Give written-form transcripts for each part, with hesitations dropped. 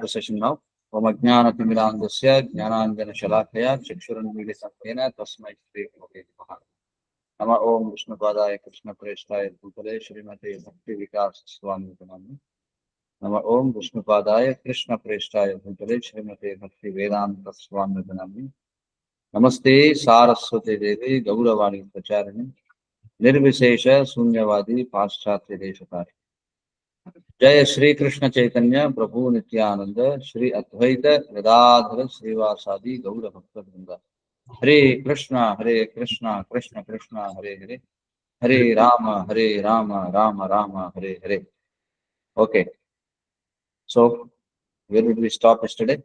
the session now. Om Ajnana-Timirandasya Jnananjana-Shalakaya Chakshurunmilitam-Yena Tasmai Shri-Gurave Namaha. Nama Om Vishnupadaya Krishna-Prestaya Bhutale Srimate Bhakti-Vikas Swami-Namaha. Nama Om Vishnupadaya Krishna-Prestaya Bhutale Srimate Bhakti-Vedanta Swami-Namaha. Namaste Saraswati Devi Gauravani Pracharini Nirvishesha Sunyavadi Paschatya Deshatari. जय श्री कृष्ण चैतन्य प्रभु नित्यानंद श्री अद्वैत गदाधर श्रीवासादि गौर भक्त वृंद. हरे Krishna Krishna Krishna Hare Hare Hare Ram Ram Ram Hare Hare. Okay, so where did we stop yesterday?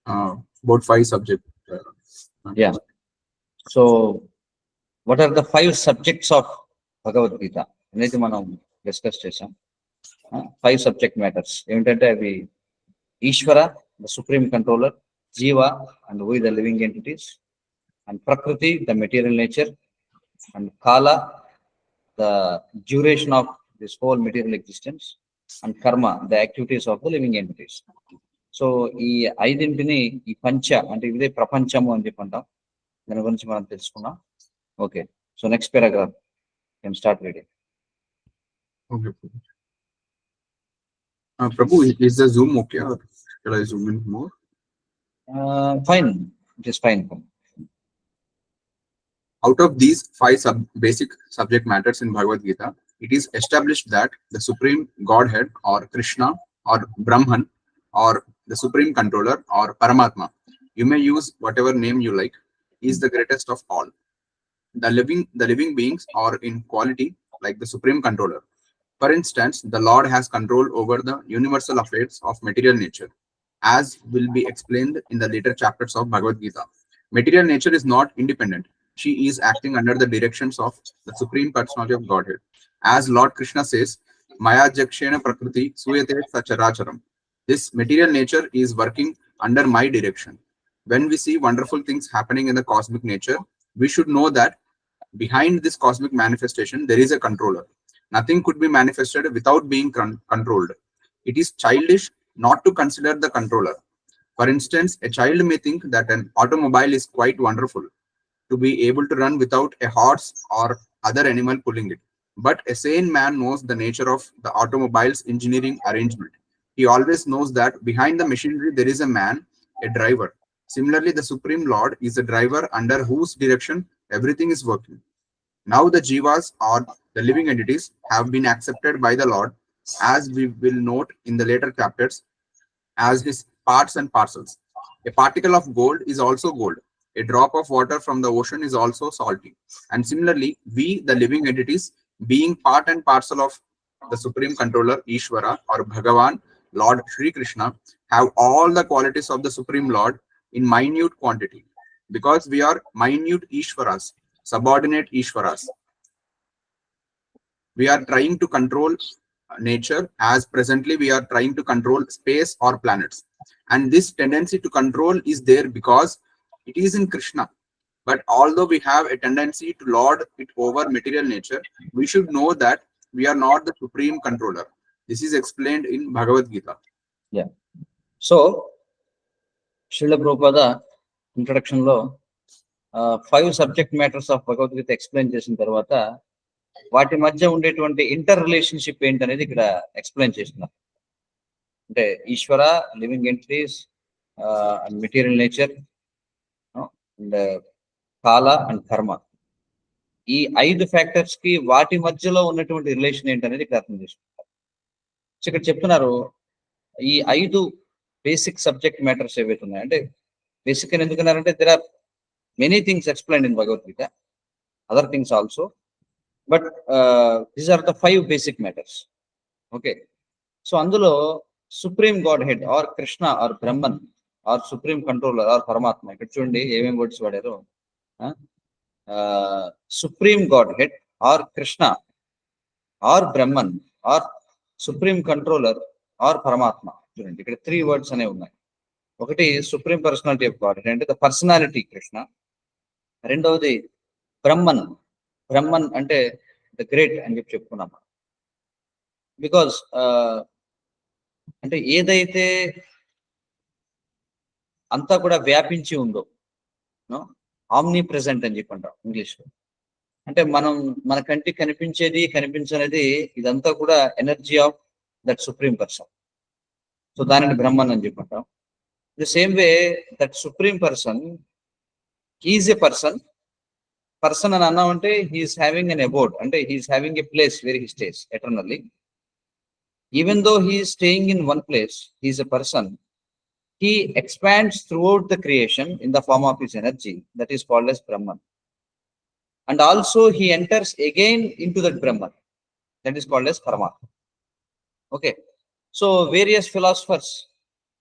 About 5 subjects. Yeah. So what are the 5 subjects of Bhagavad Gita? అనేది మనం discuss చేసాం. 5 subject matters ఏమిటంటే అవి ఈశ్వర, the supreme controller, జీవ and we the living entities, and ప్రకృతి ద మెటీరియల్ నేచర్, అండ్ కాల the duration of this whole material existence, and కర్మ the activities of the living entities. So ఈ 5 ఈ పంచ అంటే ఇదే ప్రపంచము అని చెప్పి అంటాం. దాని గురించి మనం తెలుసుకున్నాం. Okay, so next paragraph can start reading. Okay. Prabhu, is the Zoom okay, or should I zoom in more? Fine, it is fine. Out of these 5 basic subject matters in Bhagavad Gita, it is established that the Supreme Godhead, or Krishna, or Brahman, or the Supreme Controller, or Paramatma, you may use whatever name you like, is the greatest of all. The living beings are in quality like the Supreme Controller. For instance, the Lord has control over the universal affairs of material nature, as will be explained in the later chapters of Bhagavad Gita. Material nature is not independent. She is acting under the directions of the Supreme Personality of Godhead. As Lord Krishna says, Maya Jakshena Prakriti Suyate Sacharacharam. This material nature is working under my direction. When we see wonderful things happening in the cosmic nature, we should know that behind this cosmic manifestation, there is a controller. Nothing could be manifested without being controlled. It is childish not to consider the controller. For instance, a child may think that an automobile is quite wonderful to be able to run without a horse or other animal pulling it. But a sane man knows the nature of the automobile's engineering arrangement. He always knows that behind the machinery there is a man, a driver. Similarly, the Supreme Lord is a driver under whose direction everything is working. Now the jivas, or the living entities, have been accepted by the Lord, as we will note in the later chapters, as his parts and parcels. A particle of gold is also gold. A drop of water from the ocean is also salty. And similarly, we, the living entities, being part and parcel of the Supreme Controller, Ishvara, or Bhagavan, Lord Sri Krishna, have all the qualities of the Supreme Lord in minute quantity. Because we are minute Ishvaras, subordinate Ishvaras, we are trying to control nature, as presently we are trying to control space or planets. And this tendency to control is there because it is in Krishna. But although we have a tendency to lord it over material nature, we should know that we are not the Supreme Controller. This is explained in Bhagavad Gita. Yeah. So, Srila Prabhupada introduction lo 5 subject matters of Bhagavad Gita explain చేసిన తర్వాత వాటి మధ్య ఉండేటువంటి inter relationship ఏంటనేది ఇక్కడ explain చేస్తున్నారు. అంటే ఈశ్వర, living entities, and material nature, and కాల అండ్ కర్మ, ఈ 5 ఫ్యాక్టర్స్ కి వాటి మధ్యలో ఉన్నటువంటి రిలేషన్ ఏంటనేది ఇక్కడ అర్థం చేసుకుంటారు. సో ఇక్కడ చెప్తున్నారు ఈ 5 బేసిక్ సబ్జెక్ట్ మ్యాటర్స్ ఏవైతే ఉన్నాయి, అంటే బేసిక్ అని ఎందుకన్నారంటే there are many things explain in Bhagavad Gita, other things also, but these are the 5 basic matters. Okay, so అందులో supreme godhead or Krishna or బ్రహ్మన్ ఆర్ సుప్రీం కంట్రోలర్ ఆర్ పరమాత్మ, ఇక్కడ చూడండి ఏమేమి వర్డ్స్ వాడారు. Supreme godhead or Krishna or బ్రహ్మన్ or supreme controller or పరమాత్మ. చూడండి ఇక్కడ 3 వర్డ్స్ అనేవి ఉన్నాయి. ఒకటి సుప్రీం పర్సనాలిటీ ఆఫ్ గాడ్ అంటే ద పర్సనాలిటీ కృష్ణ. రెండవది బ్రహ్మన్, బ్రహ్మన్ అంటే ద గ్రేట్ అని చెప్పి చెప్పుకున్నాం. బికాస్ అంటే ఏదైతే అంతా కూడా వ్యాపించి ఉందో, ఆమ్ని ప్రెసెంట్ అని చెప్పి అంటాం ఇంగ్లీష్లో. అంటే మన కంటికి కనిపించేది కనిపించనిది ఇదంతా కూడా energy of that supreme person. So దానిని బ్రహ్మన్ అని చెప్పి అంటాం. The same way that supreme person is a person అని అన్నామంటే హీఈస్ హ్యావింగ్ అన్ అబోర్డ్, అంటే he is having a place where he stays eternally. Even though he is staying in one place, he is a person. He expands throughout the creation in the form of his energy, that is called as Brahman. And also he enters again into that Brahman, that is called as Paramatma. Okay, so various philosophers,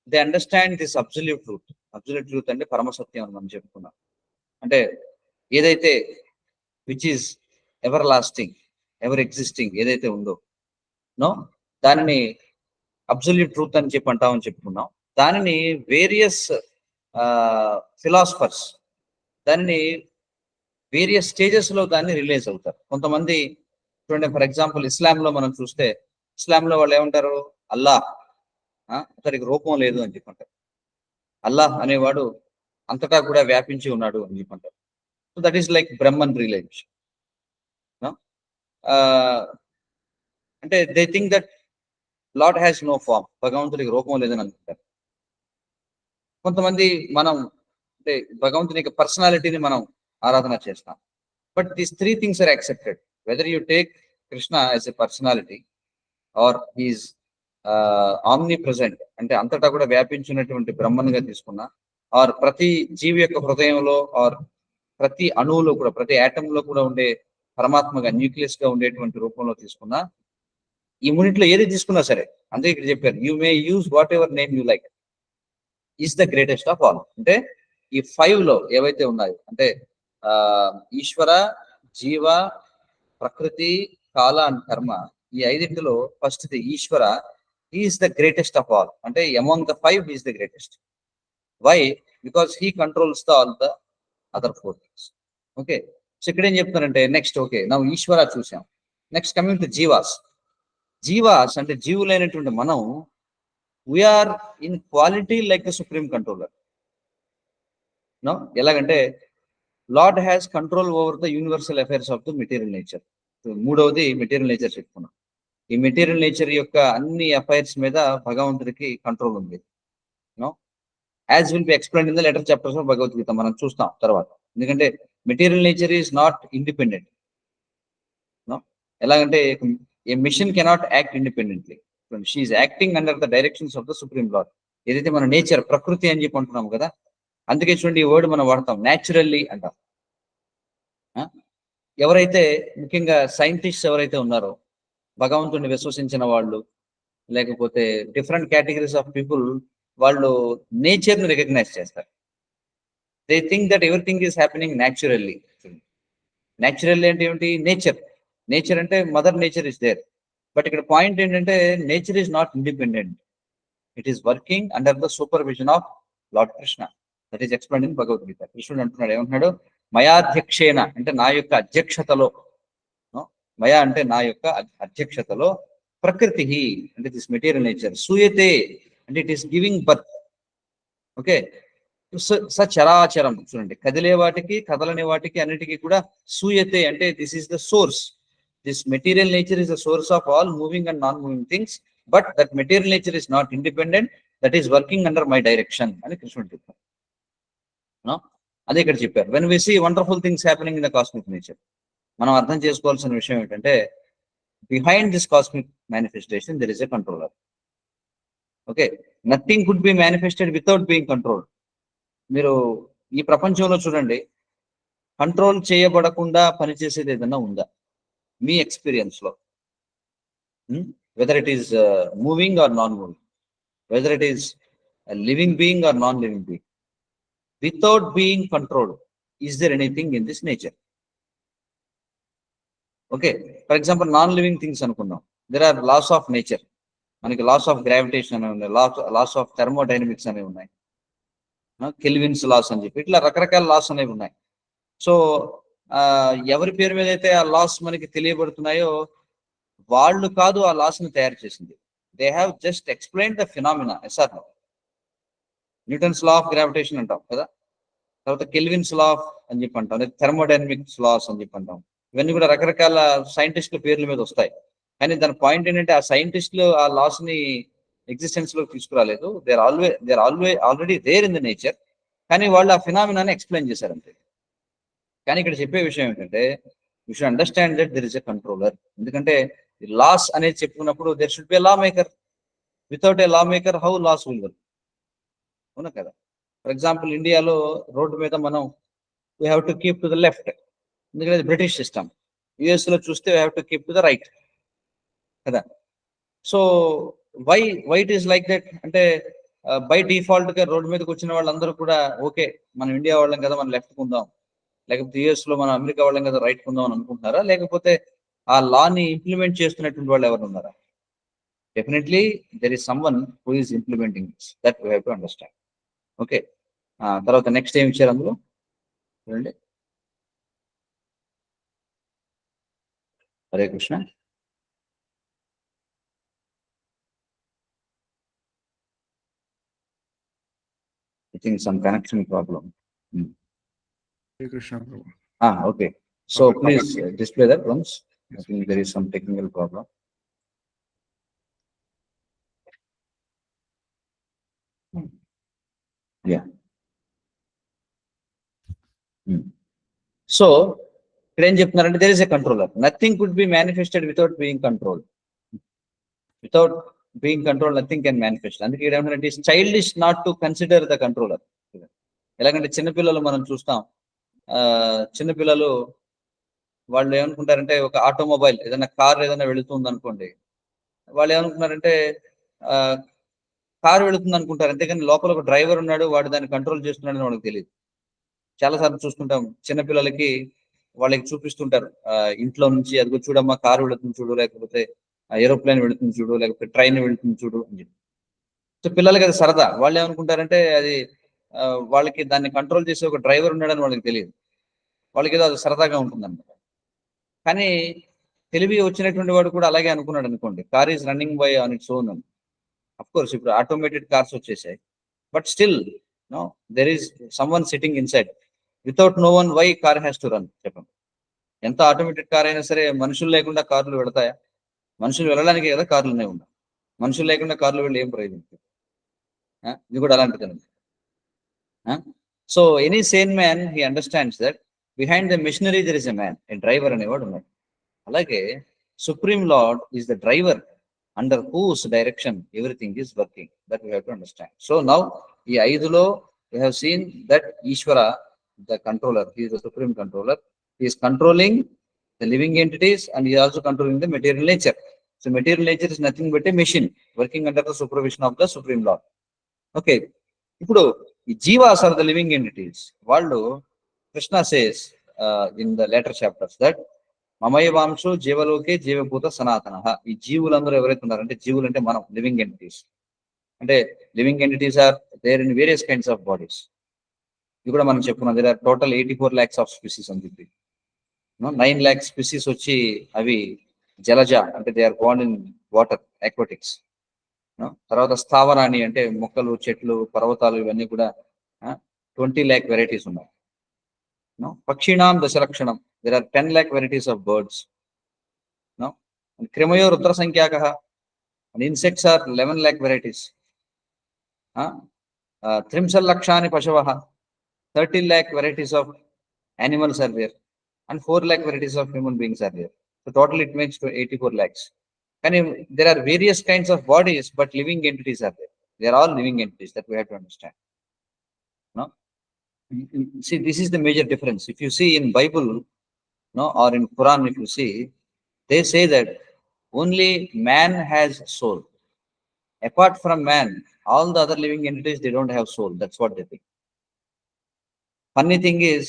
they understand this absolute truth. Absolute truth అంటే పరమ సత్యం అని మనం చెప్పుకున్నాం. అంటే ఏదైతే which is ever lasting, ever existing ఏదైతే ఉందో దానిని అబ్సల్యూట్ ట్రూత్ అని చెప్పి అంటామని చెప్పుకున్నాం. దానిని వేరియస్ ఫిలాసఫర్స్ దానిని వేరియస్ స్టేజెస్ లో దాన్ని రిలీజ్ అవుతారు. కొంతమంది చూడండి, ఫర్ ఎగ్జాంపుల్ ఇస్లాంలో మనం చూస్తే, ఇస్లాంలో వాళ్ళు ఏమంటారు, అల్లాహ్ అతనికి రూపం లేదు అని చెప్పంటారు. అల్లాహ్ అనేవాడు అంతటా కూడా వ్యాపించి ఉన్నాడు అని చెప్పంటారు. సో దట్ ఈస్ లైక్ బ్రహ్మన్ రిలేషన్. అంటే they think that lord has no form, భగవంతుడికి రూపం లేదని అనుకుంటారు. కొంతమంది మనం అంటే భగవంతుని యొక్క పర్సనాలిటీని మనం ఆరాధన చేస్తాం. But these three things are accepted, whether you take Krishna as a personality or he's omnipresent, అంటే అంతటా కూడా వ్యాపించినటువంటి బ్రహ్మన్గా తీసుకున్నా, ఆర్ ప్రతి జీవి యొక్క హృదయంలో ఆర్ ప్రతి అణువులో కూడా, ప్రతి యాటంలో కూడా ఉండే పరమాత్మగా, న్యూక్లియస్ గా ఉండేటువంటి రూపంలో తీసుకున్నా, ఈ మూడింటిలో ఏది తీసుకున్నా సరే, అందుకే ఇక్కడ చెప్పారు, you may use what ever name you like, is the greatest of all. అంటే ఈ 5 లో ఏవైతే ఉన్నాయో, అంటే ఈశ్వర, జీవ, ప్రకృతి, కాల అండ్ కర్మ, ఈ 5 ఫస్ట్ ది ఈశ్వర is the greatest of all. అంటే among the 5 is the greatest. Why? Because he controls all the other 4 things. Okay, so ఇక్కడ ఏం చెప్తున్నారంటే నెక్స్ట్, ఓకే నా ఈశ్వర చూసాం, నెక్స్ట్ కమింగ్ టు జీవాస్. జీవాస్ అంటే జీవులైనటువంటి మనం, we are in quality like the supreme controller. ఎలాగంటే lord has control over the universal affairs of the material nature. మూడవది మెటీరియల్ నేచర్ చెప్పుకున్నాం. ఈ మెటీరియల్ నేచర్ యొక్క అన్ని అఫైర్స్ మీద భగవంతుడికి కంట్రోల్ ఉంది. As will be explain in the later chapters of Bhagavad Gita, మనం చూస్తాం తర్వాత. ఎందుకంటే material nature is not independent. ఎలాగంటే a machine cannot act independently, she is acting under the directions of the supreme lord. ఏదైతే మన నేచర్, ప్రకృతి అని చెప్పి అంటున్నాం కదా, అందుకే చూడండి ఈ వర్డ్ మనం వాడతాం, న్యాచురల్లీ అంటాం. ఎవరైతే ముఖ్యంగా సైంటిస్ట్ ఎవరైతే ఉన్నారో, భగవంతుడిని విశ్వసించిన వాళ్ళు, లేకపోతే డిఫరెంట్ కేటగిరీస్ ఆఫ్ పీపుల్, వాళ్ళు నేచర్ని రికగ్నైజ్ చేస్తారు. They think that everything is happening naturally. Naturally అంటే ఏమిటి? నేచర్. నేచర్ అంటే mother nature is there. But ఇక్కడ పాయింట్ ఏంటంటే nature is not independent, it is working under the supervision of lord Krishna. That is explained in Bhagavad Gita. కృష్ణుడు అంటున్నాడు, ఏమంటున్నాడు? మయాధ్యక్షేణ అంటే నా యొక్క అధ్యక్షతలో, మయా అంటే నా యొక్క అధ్యక్షతలో, ప్రకృతి అంటే దిస్ మెటీరియల్ నేచర్, సూయతే అంటే it is giving birth. Okay, సచరాచరం చూడండి, కదిలే వాటికి, కదలని వాటికి, అన్నిటికీ కూడా సూయతే అంటే this is the source. This material nature is the source of all moving and non moving things, but that material nature is not independent, that is working under my direction అని కృష్ణుడు చెప్పారు. అదే ఇక్కడ చెప్పారు. When we see wonderful things happening in the cosmic nature, మనం అర్థం చేసుకోవాల్సిన విషయం ఏంటంటే, behind this cosmic manifestation there is a controller. Okay, nothing could be manifested without being control. మీరు ఈ ప్రపంచంలో చూడండి, కంట్రోల్ చేయబడకుండా పనిచేసేది ఏదైనా ఉందా మీ ఎక్స్పీరియన్స్ లో? Whether it is moving or non moving, whether it is living being or non living being, without being controlled, is there anything in this nature? Okay, for example non-living things అనుకుందాం, there are laws of nature. మనకి loss of gravitation అనేవి ఉన్నాయి, loss of thermodynamics అనేవి ఉన్నాయి, kelvins loss అని చెప్పి, ఇట్లా రకరకాల లాస్ అనేవి ఉన్నాయి. సో ఎవరి పేరు మీద అయితే ఆ లాస్ మనకి తెలియబడుతున్నాయో వాళ్ళు కాదు ఆ లాస్ ని తయారు చేసింది, they have just explain the phenomena. Sir Newton's law of gravitation అంటాం కదా, తర్వాత కెల్విన్స్ లా ఆఫ్ అని చెప్పి అంటాం, లేదా థెర్మోడైనమిక్స్ లాస్ అని చెప్పి అంటాం. ఇవన్నీ కూడా రకరకాల సైంటిస్టుల పేర్ల మీద వస్తాయి. కానీ దాని పాయింట్ ఏంటంటే ఆ సైంటిస్టులు ఆ లాస్ ని ఎగ్జిస్టెన్స్ లో తీసుకురాలేదు. They are already there in the nature. కానీ వాళ్ళు ఆ ఫినామినాని ఎక్స్ప్లెయిన్ చేశారంతే. కానీ ఇక్కడ చెప్పే విషయం ఏంటంటే you should understand that there is a controller. ఎందుకంటే లాస్ అనేది చెప్పుకున్నప్పుడు there should be a lawmaker. Without a lawmaker how laws will work? అవునా కదా? ఫర్ ఎగ్జాంపుల్ ఇండియాలో రోడ్డు మీద మనం we have to keep to the left, ఎందుకంటే British system. US లో చూస్తే we have to keep to the right కదా. So why it is like that అంటే బై డిఫాల్ట్ గా రోడ్డు మీదకి వచ్చిన వాళ్ళందరూ కూడా ఓకే మనం ఇండియా వాళ్ళం కదా మనం లెఫ్ట్ కుందాం, లేకపోతే యుఎస్ లో మనం అమెరికా వాళ్ళం కదా రైట్ కుందాం అని అనుకుంటున్నారా? లేకపోతే ఆ లాని ఇంప్లిమెంట్ చేస్తున్నటువంటి వాళ్ళు ఎవరు ఉన్నారా? Definitely there is someone who is implementing this. That we have to understand. Okay, తర్వాత నెక్స్ట్ ఏం ఇచ్చారు అందులో చూడండి. Hare Krishna. I think some connection problem. Hare Krishna Prabhu. Okay. So please display that once. I think there is some technical problem. Yeah. So ఇక్కడ ఏం చెప్తున్నారంటే there is a controller. Nothing could be manifested without being controlled. Without being controlled, nothing can manifest. అందుకే ఇక్కడ ఏమంటారంటే it's childish not to consider the controller. ఎలాగంటే చిన్నపిల్లలు మనం చూస్తాం, చిన్నపిల్లలు వాళ్ళు ఏమనుకుంటారంటే ఒక ఆటోమొబైల్ ఏదైనా కార్ ఏదైనా వెళుతుంది అనుకోండి, వాళ్ళు ఏమనుకుంటారంటే కారు వెళుతుంది అనుకుంటారు, అంతేకాని లోపల ఒక డ్రైవర్ ఉన్నాడు వాడు దాన్ని కంట్రోల్ చేస్తున్నాడని వాళ్ళకి తెలియదు. చాలాసార్లు చూస్తుంటాం చిన్నపిల్లలకి వాళ్ళకి చూపిస్తుంటారు ఇంట్లో నుంచి, అదిగో చూడమ్మా కారు వెళుతుంది చూడు, లేకపోతే ఏరోప్లేన్ వెళుతుంది చూడు, లేకపోతే ట్రైన్ వెళుతుంది చూడు అని చెప్పి. సో పిల్లలకి అది సరదా. వాళ్ళు ఏమనుకుంటారంటే అది వాళ్ళకి దాన్ని కంట్రోల్ చేసే ఒక డ్రైవర్ ఉన్నాడని వాళ్ళకి తెలియదు. వాళ్ళకి ఏదో అది సరదాగా ఉంటుందన్నమాట. కానీ తెలివి వచ్చినటువంటి వాడు కూడా అలాగే అనుకున్నాడు అనుకోండి, car is running by on its own అని. అఫ్ కోర్స్ ఇప్పుడు ఆటోమేటెడ్ కార్స్ వచ్చేసాయి, but still no there is someone sitting inside. Without no one why car has to run? చెప్పండి. ఎంత ఆటోమేటెడ్ కార్ అయినా సరే మనుషులు లేకుండా కార్లు వెళతాయా? మనుషులు వెళ్ళడానికి కదా కార్లునే ఉన్నాయి. మనుషులు లేకుండా కార్లు వెళ్ళి ఏం ప్రయోజనం? ఇది కూడా అలాంటిదండి. So any sane man he understands that behind the machinery there is a man, a driver అనేవాడు ఉన్నాడు. అలాగే supreme lord is the driver under whose direction everything is working. That we have to understand. So now ఈ 5లో we have seen that ఈశ్వర the controller, he is the supreme controller. He is controlling the living entities and he is also controlling the material nature. So material nature is nothing but a machine working under the supervision of the Supreme Lord. Okay. ఇప్పుడు ఈ జీవాస్ are the living entities. వాళ్ళు Krishna says in the later chapters that మమయవాంశో జీవలోకే జీవభూత సనాతన. ఈ జీవులందరూ ఎవరైతే ఉన్నారంటే, జీవులు అంటే మనం లివింగ్ ఎంటిటీస్. అంటే living entities are there in various kinds of bodies. ఇది కూడా మనం చెప్పుకున్నాం, దేర్ ఆర్ టోటల్ 84 lakhs ఆఫ్ స్పీసీస్ అని చెప్పి. 9 lakh స్పీసీస్ వచ్చి అవి జలజ అంటే they are born in water, aquatics. తర్వాత స్థావరాణి అంటే మొక్కలు, చెట్లు, పర్వతాలు, ఇవన్నీ కూడా 20 lakh వెరైటీస్ ఉన్నాయి. పక్షిణాం దశలక్షణం, there are 10 lakh varieties of birds. క్రిమయో రుద్ర సంఖ్యాక, ఇన్సెక్ట్స్ ఆర్ 11 lakh వెరైటీస్. త్రింశల్లక్షాని పశవః, 13 lakh varieties of animals are there, and 4 lakh varieties of human beings are there. So total it makes to 84 lakhs. And there are various kinds of bodies, but living entities are there. They are all living entities, that we have to understand. No? See, this is the major difference. If you see in Bible, no, or in Quran, if you see, they say that only man has soul. Apart from man, all the other living entities, they don't have soul. That's what they think. Funny thing is,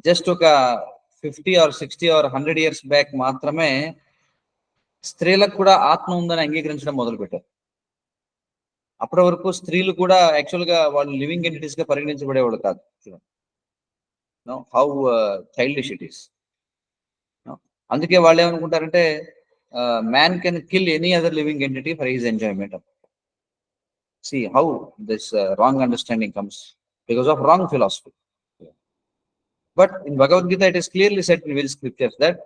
just ఒక 50 or 60 or 100 years back మాత్రమే స్త్రీలకు కూడా ఆత్మ ఉందని అంగీకరించడం మొదలు పెట్టారు. అప్పటి వరకు స్త్రీలు కూడా యాక్చువల్ గా వాళ్ళు లివింగ్ ఎంటిటీస్ గా పరిగణించబడేవాళ్ళు కాదు. How childish it is. అందుకే వాళ్ళు ఏమనుకుంటారంటే man can kill any other living entity for his enjoyment. See how this wrong understanding comes because of wrong philosophy. But in Bhagavad Gita, it is clearly said in various scriptures that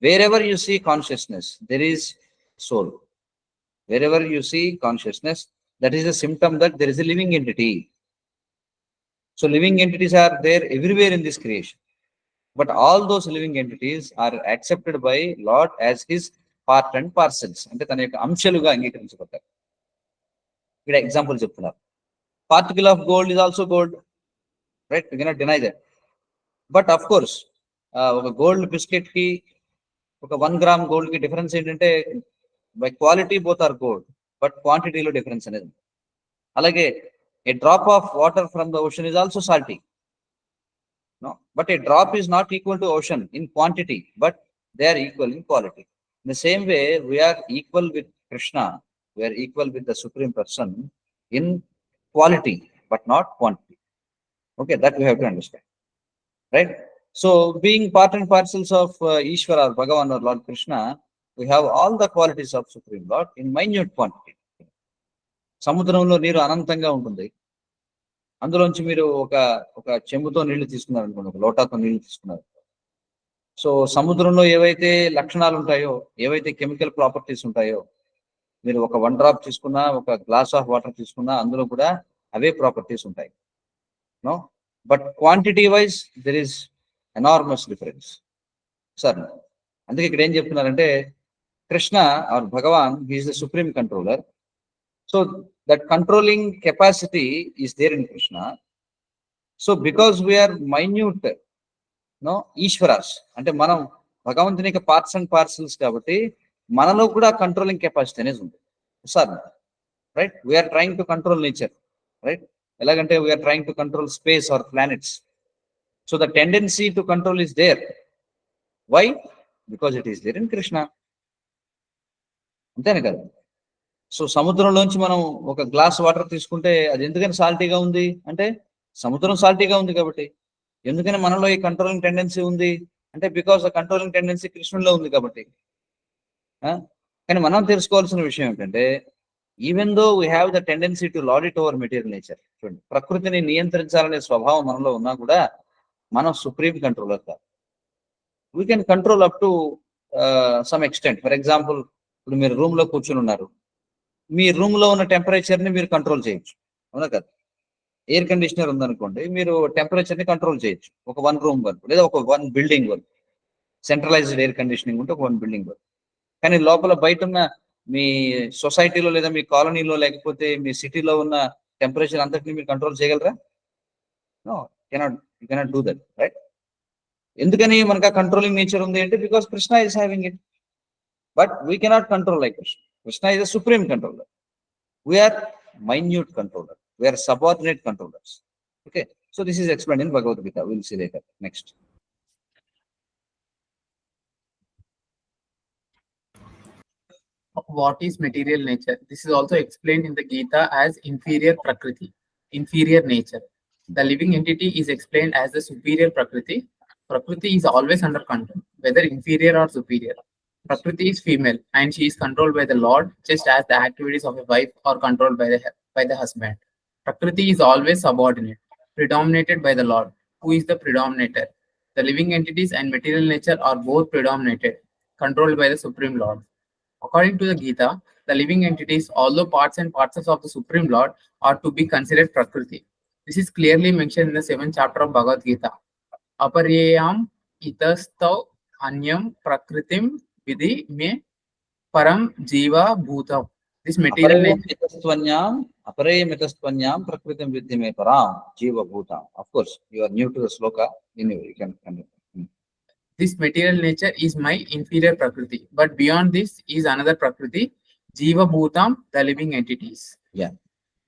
wherever you see consciousness, there is soul. Wherever you see consciousness, that is a symptom that there is a living entity. So living entities are there everywhere in this creation. But all those living entities are accepted by Lord as his part and parcels. అంటే తన యొక్క అంశాలుగా అంగీకరించబడ్డారు. ఇక్కడ example చెప్తున్నారు. Particle of gold is also gold, right? You cannot deny that. But of course ఒక gold biscuit కి ఒక 1 gram gold కి డిఫరెన్స్ ఏంటంటే by quality both are gold, but క్వాంటిటీలో డిఫరెన్స్ అనేది. అలాగే a drop of water from the ocean is also salty. No, but a drop is not equal to ocean in quantity, but they are equal in quality. In the same way, we are equal with Krishna. We are equal with the Supreme Person in quality, but not quantity. Okay, that we have to understand, right? So, being part and parcels of Ishvara, or Bhagavan, or Lord Krishna, we have all the qualities of Supreme Lord in minute quantity. సముద్రంలో నీరు అనంతంగా ఉంటుంది. అందులోంచి మీరు ఒక చెంబుతో నీళ్లు తీసుకున్నారు అనుకోండి, ఒక లోటాతో నీళ్లు తీసుకున్నారు. సో సముద్రంలో ఏవైతే లక్షణాలు ఉంటాయో, ఏవైతే కెమికల్ ప్రాపర్టీస్ ఉంటాయో, మీరు ఒక 1 డ్రాప్ తీసుకున్నా, ఒక గ్లాస్ ఆఫ్ వాటర్ తీసుకున్నా, అందులో కూడా అవే ప్రాపర్టీస్ ఉంటాయి. No, but quantity wise there is enormous difference. Sir అందుకే ఇక్కడ ఏం చెప్తున్నారంటే Krishna or Bhagavan he is the supreme controller. So that controlling capacity is there in Krishna. So because we are minute, no, Ishvaras, అంటే మనం భగవంతుని యొక్క పార్ట్స్ అండ్ పార్సల్స్ కాబట్టి మనలో కూడా కంట్రోలింగ్ కెపాసిటీ అనేది ఉంది sir, right? We are trying to control nature, right? ఎలాగంటే we are trying to control space or planets. So the tendency to control is there. Why? Because it is there in Krishna. అంతేనే కదా? So సముద్రంలోంచి మనం ఒక glass water తీసుకుంటే అది ఎందుకని సాల్టీగా ఉంది అంటే సముద్రం సాల్టీగా ఉంది కాబట్టి. ఎందుకని మనలో ఈ కంట్రోలింగ్ టెండెన్సీ ఉంది అంటే బికాస్ ఆ కంట్రోలింగ్ టెండెన్సీ కృష్ణుల్లో ఉంది కాబట్టి. కానీ మనం తెలుసుకోవాల్సిన విషయం ఏంటంటే even though we have the tendency to lord it over material nature. చూడండి, ప్రకృతిని నియంత్రించాలనే స్వభావం మనలో ఉన్నా కూడా మనం సుప్రీం కంట్రోలర్ కాదు. We can control up to some extent. For example, ఇప్పుడు మీరు రూమ్ లో కూర్చుని ఉన్నారు, మీ రూమ్ లో ఉన్న టెంపరేచర్ ని మీరు కంట్రోల్ చేయొచ్చు, అవునా కదా? ఎయిర్ కండిషనర్ ఉందనుకోండి, మీరు టెంపరేచర్ ని కంట్రోల్ చేయొచ్చు ఒక 1 రూమ్ వరకు, లేదా ఒక 1 బిల్డింగ్ వరకు. సెంట్రలైజ్డ్ ఎయిర్ కండిషనింగ్ ఉంటే ఒక 1 బిల్డింగ్ వరకు. కానీ లోపల బయట ఉన్న మీ సొసైటీలో లేదా మీ కాలనీలో లేకపోతే మీ సిటీలో ఉన్న టెంపరేచర్ అంతటిని మీరు కంట్రోల్ చేయగలరా? No, you cannot do that, right? ఎందుకని మనకు ఆ కంట్రోలింగ్ నేచర్ ఉంది అంటే because Krishna is having it. But we cannot control like Krishna. Krishna is a supreme controller. We are minute controller. We are subordinate controllers. Okay. So this is explained in Bhagavad Gita. We'll see later. Next. What is material nature? This is also explained in the Gita as inferior prakriti, inferior nature. The living entity is explained as the superior prakriti. Prakriti is always under control, whether inferior or superior. Prakriti is female and she is controlled by the Lord, just as the activities of a wife are controlled by the husband. Prakriti is always subordinate, predominated by the Lord, who is the predominator. The living entities and material nature are both predominated, controlled by the Supreme Lord. According to the Gita, the living entities, although parts and parcels of the Supreme Lord, are to be considered Prakriti. This is clearly mentioned in the 7th chapter of Bhagavad Gita. Aparyam itastav anyam prakritim vidhi me param jiva bhutam. This material nature. Aparayamitastvanyam prakritim vidhi me param jiva bhutam. Of course, you are new to the sloka. Anyway, you can continue. This material nature is my inferior prakriti, but beyond this is another prakriti, jiva bhutam, the living entities. Yeah.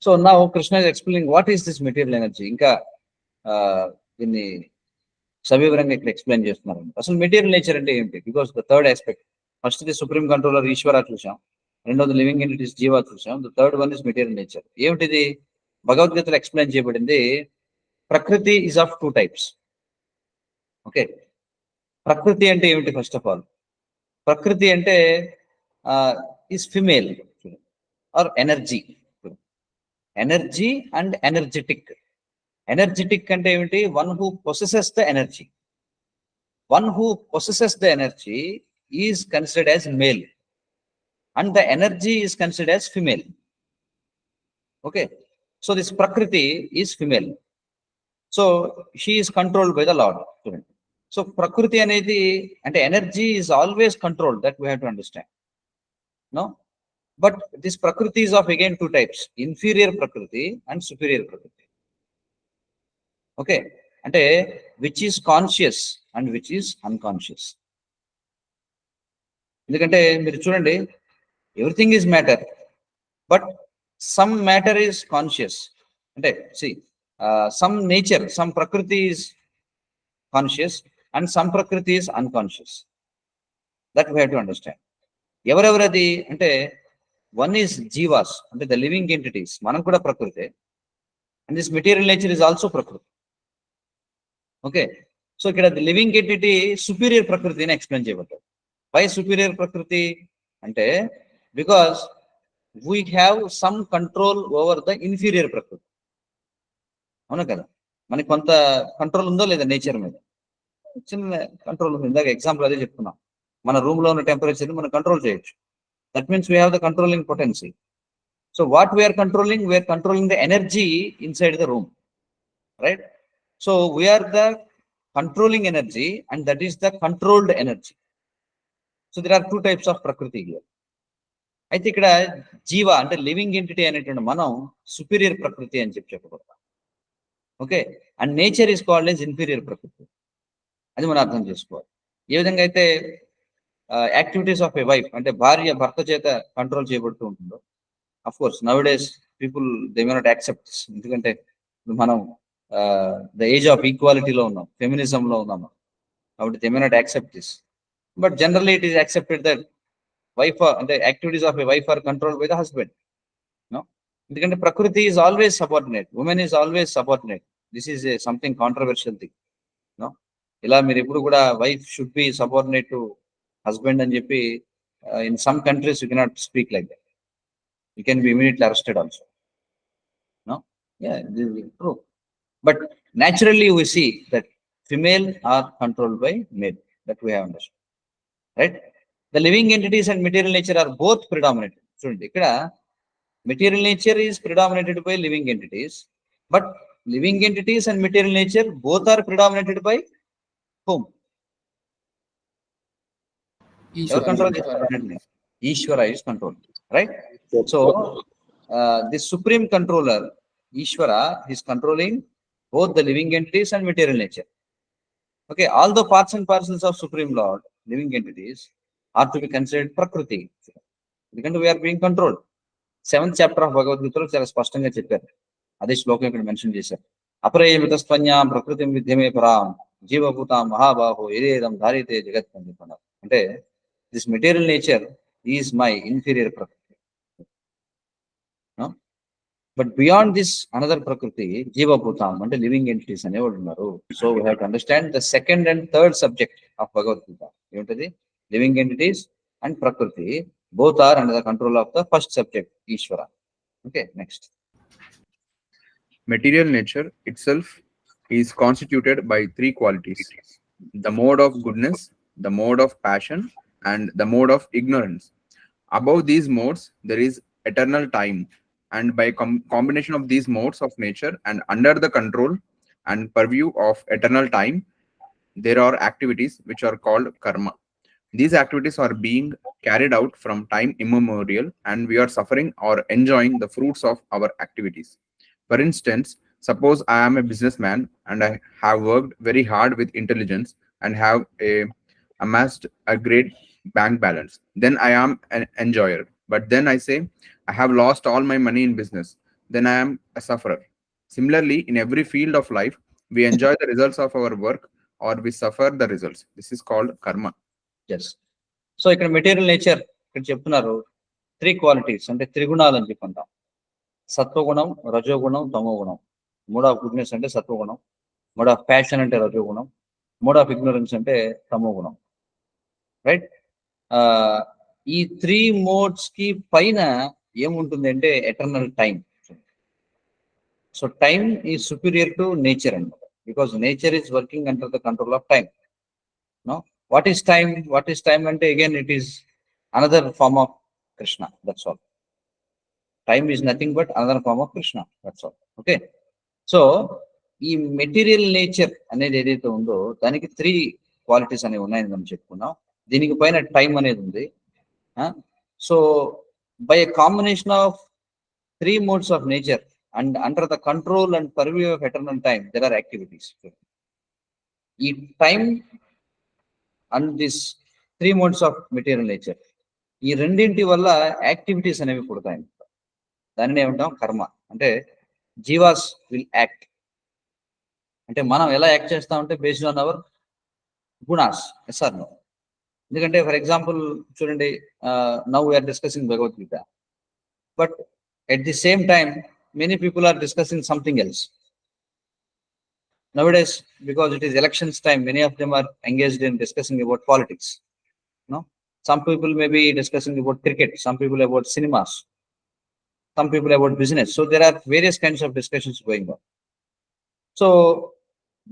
So now Krishna is explaining what is this material energy. ఇంకా దీన్ని సవివరంగా ఇక్కడ explain చేస్తున్నారు. అసలు material nature అంటే ఏంటి? Because the third aspect, first the supreme controller ఈశ్వర చూసాం, రెండోది లివింగ్ ఎంటిటీస్ జీవా చూసాం, the third one is material nature. ఏమిటిది? భగవద్గీతలో ఎక్స్ప్లెయిన్ చేయబడింది. ప్రకృతి ఇస్ ఆఫ్ 2 టైప్స్. ఓకే, ప్రకృతి అంటే ఏమిటి? ఫస్ట్ ఆఫ్ ఆల్, ప్రకృతి అంటే is female or energy. Energy and energetic. Energetic అంటే ఏమిటి? One who possesses the energy. One who possesses the energy is considered as male, and the energy is considered as female. Okay, so this Prakriti is female. So she is controlled by the Lord. So Prakriti అనేది అంటే energy is always controlled. That we have to understand. No, but this Prakriti is of again two types: inferior Prakriti and superior Prakriti. Okay, అంటే which is conscious and which is unconscious. ఎందుకంటే మీరు చూడండి, everything is matter, but some matter is conscious. అంటే some nature, some ప్రకృతి is conscious and some ప్రకృతి is unconscious. That we have to understand. ఎవరెవరది అంటే one is jivas, అంటే the living entities. మనం కూడా ప్రకృతే, and this material nature is also ప్రకృతి. ఓకే, సో ఇక్కడ ది లివింగ్ ఎంటిటీ సుపీరియర్ ప్రకృతిని ఎక్స్ప్లెయిన్ చేయబడ్డారు. వై సుపీరియర్ ప్రకృతి అంటే because we have some control over the inferior ప్రకృతి. అవునా కదా, మనకి కొంత కంట్రోల్ ఉందో లేదా నేచర్ మీద? చిన్న కంట్రోల్ ఉంది. ఇందాక ఎగ్జాంపుల్ అదే చెప్తున్నాం, మన రూమ్ లో ఉన్న టెంపరేచర్ మనం కంట్రోల్ చేయొచ్చు. That means we have the controlling potency. So what we are controlling the energy inside the room, right? So we are the controlling energy, and that is the controlled energy. So there are two types of prakriti here. అయితే ఇక్కడ జీవ అంటే living entity అనేటువంటి మనం superior ప్రకృతి అని చెప్పబడతాం. Okay, and nature is called as inferior ప్రకృతి. అది మనం అర్థం చేసుకోవాలి. ఏ విధంగా అయితే యాక్టివిటీస్ ఆఫ్ ఎ వైఫ్ అంటే భార్య భర్త చేత కంట్రోల్ చేయబడుతూ ఉంటుందో, of course now days people they may not accept, ఎందుకంటే మనం ద ఏజ్ ఆఫ్ ఈక్వాలిటీలో ఉన్నాం, ఫెమినిజంలో ఉన్నాము, కాబట్టి they may not accept this. But generally it is accepted that wife అంటే activities of a wife are control by the husband. No, ఎందుకంటే ప్రకృతి is always subordinate, women is always subordinate. This is a something controversial thing. No, ఇలా మీరు ఎప్పుడు కూడా wife should be subordinate to husband అని చెప్పి in some countries you cannot speak like that. You can be immediately arrested also. No, yeah, this is true. But naturally we see that female are controlled by male. That we have understood, right? The living entities and material nature are both predominant. So ikkada material nature is predominated by living entities, but living entities and material nature both are predominated by whom? Ishvara is controlled, right? So the supreme controller Ishvara is controlling both the living entities and material nature. Okay, all the parts and parcels of Supreme Lord, living entities, are to be considered Prakriti. Because we are being controlled. 7th chapter of Bhagavad Gita చాలా స్పష్టంగా చెప్పారు. అదే శ్లోకం ఇక్కడ mention చేశారు. అపరేమితస్పన్యాం ప్రకృతిం విద్యమే పరాం జీవభూతాం మహాబాహో ఏదేదం ధారితే జగత్ అని చెప్పన్నారు. అంటే this material nature is my inferior ప్రకృతి. But beyond this, another Prakriti, Jiva Bhutam, and living entities, and so we have to understand the second and third subject of Bhagavad Gita. Living entities and Prakriti, both are under the control of the first subject, Ishvara. Okay, next. Material nature itself is constituted by three qualities: the mode of goodness, the mode of passion, and the mode of ignorance. Above these modes, there is eternal time. And by combination of these modes of nature and under the control and purview of eternal time, there are activities which are called karma. These activities are being carried out from time immemorial, and we are suffering or enjoying the fruits of our activities. For instance, suppose I am a businessman and I have worked very hard with intelligence and have amassed a great bank balance. Then I am an enjoyer. But then I say, I have lost all my money in business. Then I am a sufferer. Similarly, in every field of life, we enjoy the results of our work or we suffer the results. This is called karma. Yes. So, ఇక్కడ material nature ఇక్కడ చెప్తున్నారు 3 qualities అంటే త్రిగుణాలు అని చెప్పుకుంటాం. సత్వగుణం, రజోగుణం, తమోగుణం. Mode of goodness అంటే సత్వగుణం, మోడ్ ఆఫ్ ప్యాషన్ అంటే రజోగుణం, మోడ్ ఆఫ్ ఇగ్నోరెన్స్ అంటే తమోగుణం, రైట్? ఈ 3 మోడ్స్ కి పైన ఏముంటుంది అంటే eternal time. So time is superior to nature అన్నమాట, because nature is working under the control of time. No what is time? What is time అంటే again it is another form of Krishna, that's all. Time is nothing but another form of Krishna, that's all. Okay, so ఈ material nature అనేది ఏదైతే ఉందో దానికి 3 qualities అనేవి ఉన్నాయని మనం చెప్పుకున్నాం. దీనికి పైన టైం అనేది ఉంది. So by a combination of 3 modes of nature and under the control and purview of eternal time, there are activities. ఈ time and this 3 modes of material nature, ఈ రెండింటి వల్ల యాక్టివిటీస్ అనేవి పుడతాయి. దానిని ఏమంటాం? కర్మ. అంటే జీవాస్ విల్ యాక్ట్. అంటే మనం ఎలా యాక్ట్ చేస్తామంటే based on hour gunas. Yes or no? ఎందుకంటే ఫర్ ఎగ్జాంపుల్ చూడండి, now we are discussing Bhagavad Gita, but at the same time many people are discussing something else nowadays, because it is elections time. Many of them are engaged in discussing about politics. No, some people may be discussing about cricket, some people about cinemas, some people about business. So there are various kinds of discussions going on. So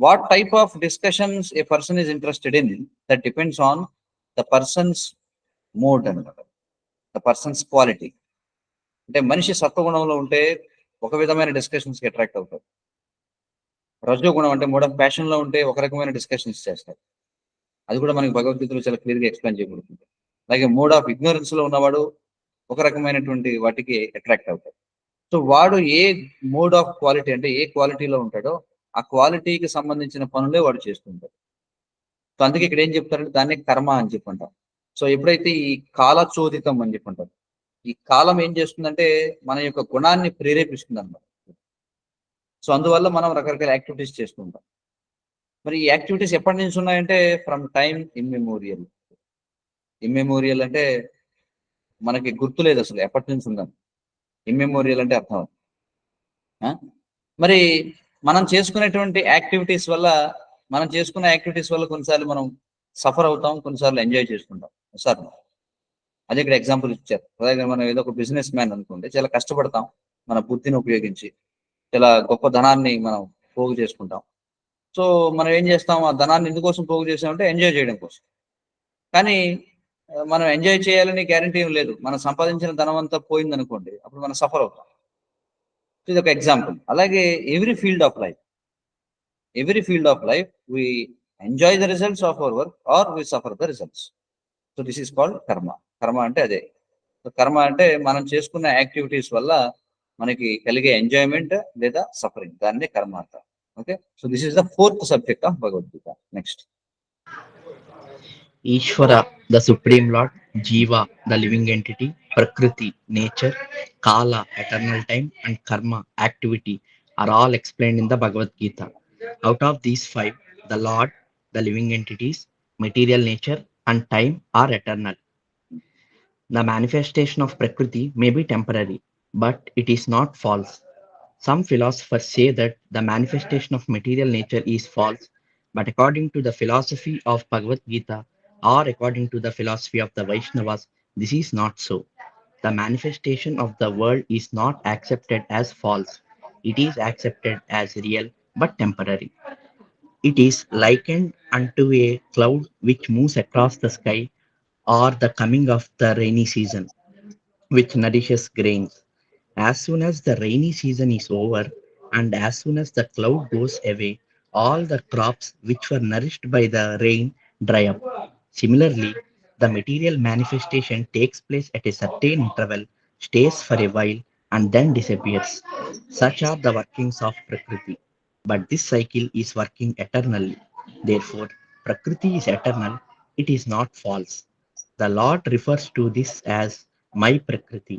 what type of discussions a person is interested in, that depends on the person's mood and the person's quality. అంటే మనిషి సత్వగుణంలో ఉంటే ఒక విధమైన discussions కి attract అవుతారు. రజోగుణం అంటే మోడ్ ఆఫ్ ప్యాషన్ లో ఉంటే ఒక రకమైన డిస్కషన్స్ చేస్తారు. అది కూడా మనకి భగవద్గీతలో చాలా క్లియర్ గా ఎక్స్ప్లెయిన్ చేయబడుతుంది. అలాగే మోడ్ ఆఫ్ ఇగ్నోరెన్స్ లో ఉన్నవాడు ఒక రకమైనటువంటి వాటికి అట్రాక్ట్ అవుతాడు. సో వాడు ఏ మోడ్ ఆఫ్ క్వాలిటీ అంటే ఏ క్వాలిటీలో ఉంటాడో ఆ క్వాలిటీకి సంబంధించిన పనులే వాడు చేస్తుంటాడు. సో అందుకే ఇక్కడ ఏం చెప్తారంటే దాన్ని కర్మ అని చెప్పంటాం. సో ఎప్పుడైతే ఈ కాలచోదితం అని చెప్పంటారు, ఈ కాలం ఏం చేస్తుందంటే మన యొక్క గుణాన్ని ప్రేరేపిస్తుంది అన్నమాట. సో అందువల్ల మనం రకరకాల యాక్టివిటీస్ చేస్తుంటాం. మరి ఈ యాక్టివిటీస్ ఎప్పటి నుంచి ఉన్నాయంటే ఫ్రమ్ టైమ్ ఇమ్మెమోరియల్. ఇమ్మెమోరియల్ అంటే మనకి గుర్తులేదు అసలు ఎప్పటి నుంచి ఉందని. ఇమ్మెమోరియల్ అంటే అర్థం. మరి మనం చేసుకునేటువంటి యాక్టివిటీస్ వల్ల కొన్నిసార్లు మనం సఫర్ అవుతాం, కొన్నిసార్లు ఎంజాయ్ చేసుకుంటాం. సార్ అదే ఇక్కడ ఎగ్జాంపుల్ ఇచ్చారు. అలాగే మనం ఏదో ఒక బిజినెస్ మ్యాన్ అనుకోండి, చాలా కష్టపడతాం, మన బుద్ధిని ఉపయోగించి చాలా గొప్ప ధనాన్ని మనం పోగు చేసుకుంటాం. సో మనం ఏం చేస్తాం, ఆ ధనాన్ని ఎందుకోసం పోగు చేసామంటే ఎంజాయ్ చేయడం కోసం. కానీ మనం ఎంజాయ్ చేయాలని గ్యారంటీ ఏం లేదు. మనం సంపాదించిన ధనం అంతా పోయింది అనుకోండి, అప్పుడు మనం సఫర్ అవుతాం. ఇది ఒక ఎగ్జాంపుల్. అలాగే every field of life we enjoy the results of our work or we suffer the results. So this is called karma. కర్మ అంటే అదే. కర్మ అంటే మనం చేసుకున్న యాక్టివిటీస్ వల్ల మనకి కలిగే ఎంజాయ్మెంట్ లేదా సఫరింగ్, దాన్ని కర్మ అంటారు. Okay, so this is the 4th subject of Bhagavad Gita. Next. Ishvara, the Supreme Lord, Jiva, the living entity, Prakriti, nature, Kala, eternal time, and Karma, activity, are all explained in the Bhagavad Gita. Out of these 5, the Lord, the living entities, material nature, and time are eternal. The manifestation of Prakriti may be temporary, but it is not false. Some philosophers say that the manifestation of material nature is false, but according to the philosophy of Bhagavad Gita or according to the philosophy of the Vaishnavas, this is not so. The manifestation of the world is not accepted as false. It is accepted as real but temporary. It is likened unto a cloud which moves across the sky or the coming of the rainy season, which nourishes grains. As soon as the rainy season is over and as soon as the cloud goes away, all the crops which were nourished by the rain dry up. Similarly, the material manifestation takes place at a certain interval, stays for a while, and then disappears. Such are the workings of Prakriti. But this cycle is working eternally. Therefore, Prakriti is eternal, it is not false. The Lord refers to this as my Prakriti.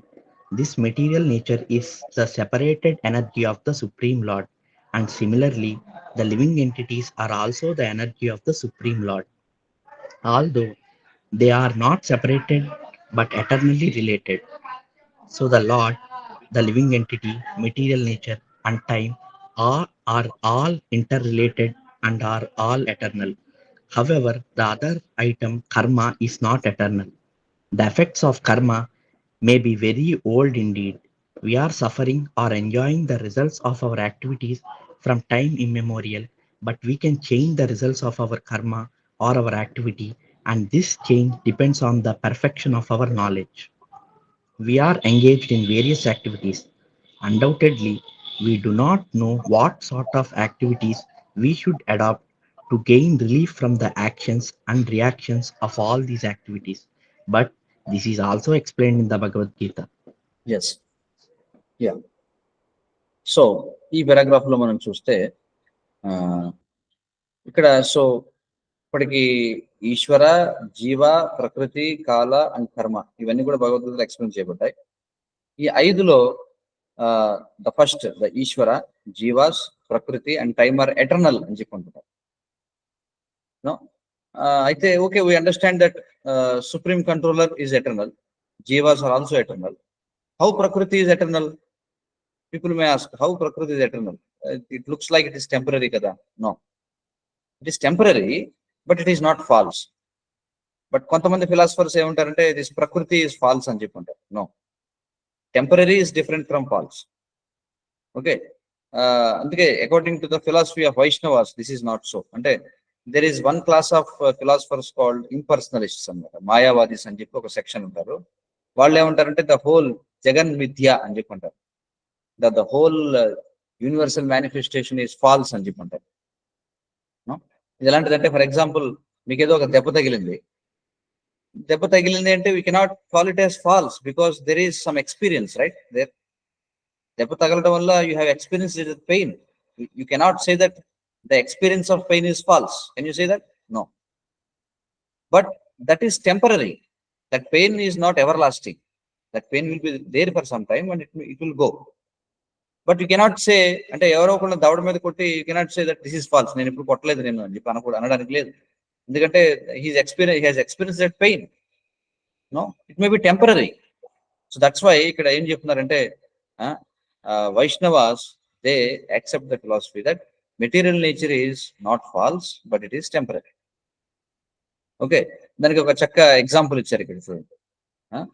This material nature is the separated energy of the Supreme Lord, and similarly, the living entities are also the energy of the Supreme Lord. Although they are not separated but eternally related. So the Lord, the living entity, material nature, and time are all interrelated and are all eternal. However, the other item, karma, is not eternal. The effects of karma may be very old indeed. We are suffering or enjoying the results of our activities from time immemorial, but we can change the results of our karma or our activity, and this change depends on the perfection of our knowledge. We are engaged in various activities. Undoubtedly, we do not know what sort of activities we should adopt to gain relief from the actions and reactions of all these activities. But this is also explained in the Bhagavad Gita. Yes yeah. So ఈ paragraph లో మనం చూస్తే ఇక్కడ so ఇప్పటికి ఈశ్వర, జీవ, ప్రకృతి, కాల and కర్మ ఇవన్నీ కూడా భగవద్గీతలో ఎక్స్ప్లెయిన్ చేయబడ్డాయి. ఈ 5లో ద ఫస్ట్ ద ఈశ్వర, జీవాస్, ప్రకృతి అండ్ టైమ్ ఆర్ ఎటర్నల్ అని చెప్పుకుంటున్నారు. అయితే okay, we understand that supreme controller is eternal, జీవాస్ ఆర్ ఆల్సో ఎటర్నల్. హౌ ప్రకృతి is eternal? People may ask, how Prakriti is eternal? It looks like it is temporary kada. No. It is temporary, but it is not false. But కొంతమంది philosophers ఏమంటారంటే this Prakriti is false అని చెప్పుకుంటారు. No. Temporary is different from false. Okay. అందుకే according to the philosophy of Vaishnavas, this is not so. అంటే there is one class of philosophers called impersonalists అన్నమాట. మాయావాదీస్ అని చెప్పి ఒక సెక్షన్ ఉంటారు. వాళ్ళు ఏమంటారంటే the whole జగన్ మిథ్య అని చెప్పుకుంటారు. That the whole universal manifestation is false అని చెప్పుంటారు. ఇది ఎలాంటిదంటే, ఫర్ ఎగ్జాంపుల్ మీకు ఏదో ఒక దెబ్బ తగిలింది అంటే we cannot call it as false because there is some experience, right? There దెబ్బ తగలడం వల్ల you have experience with pain. You cannot say that the experience of pain is false. Can you say that? No. But that is temporary. That pain is not ever lasting. That pain will be there for some time and it will go. But you cannot say, అంటే ఎవరో ఒకళ్ళు దవడ మీద కొట్టి you cannot say that this is false, నేను ఇప్పుడు కొట్టలేదు నేను అని చెప్పి అనడానికి లేదు. ఎందుకంటే he's experience that pain. No, it may be temporary. So that's why ఇక్కడ ఏం చెప్తున్నారంటే Vaishnavas they accept the philosophy that material nature is not false but it is temporary. Okay, దానికి ఒక చక్క ఎగ్జాంపుల్ ఇచ్చారు ఇక్కడ చూడండి.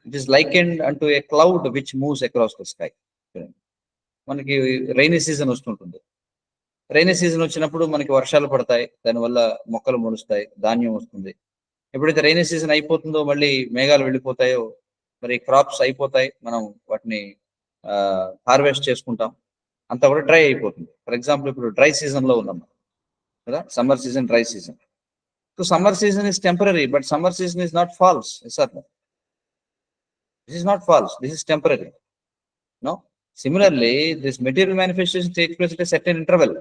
ఇట్ ఈస్ లైకెండ్ అంటూ a cloud which moves across the sky. మనకి రైనీ సీజన్ వస్తుంటుంది. రైనీ సీజన్ వచ్చినప్పుడు మనకి వర్షాలు పడతాయి, దానివల్ల మొక్కలు మొలుస్తాయి, ధాన్యం వస్తుంది. ఎప్పుడైతే రైనీ సీజన్ అయిపోతుందో మళ్ళీ మేఘాలు వెళ్ళిపోతాయో మరి క్రాప్స్ అయిపోతాయి, మనం వాటిని హార్వెస్ట్ చేసుకుంటాం, అంతా కూడా డ్రై అయిపోతుంది. ఫర్ ఎగ్జాంపుల్ ఇప్పుడు డ్రై సీజన్ లో ఉన్నాం కదా, summer season, dry season. So summer season is temporary but summer season is not false. This is not false, this is temporary. No, similarly this material manifestation takes place at a certain interval.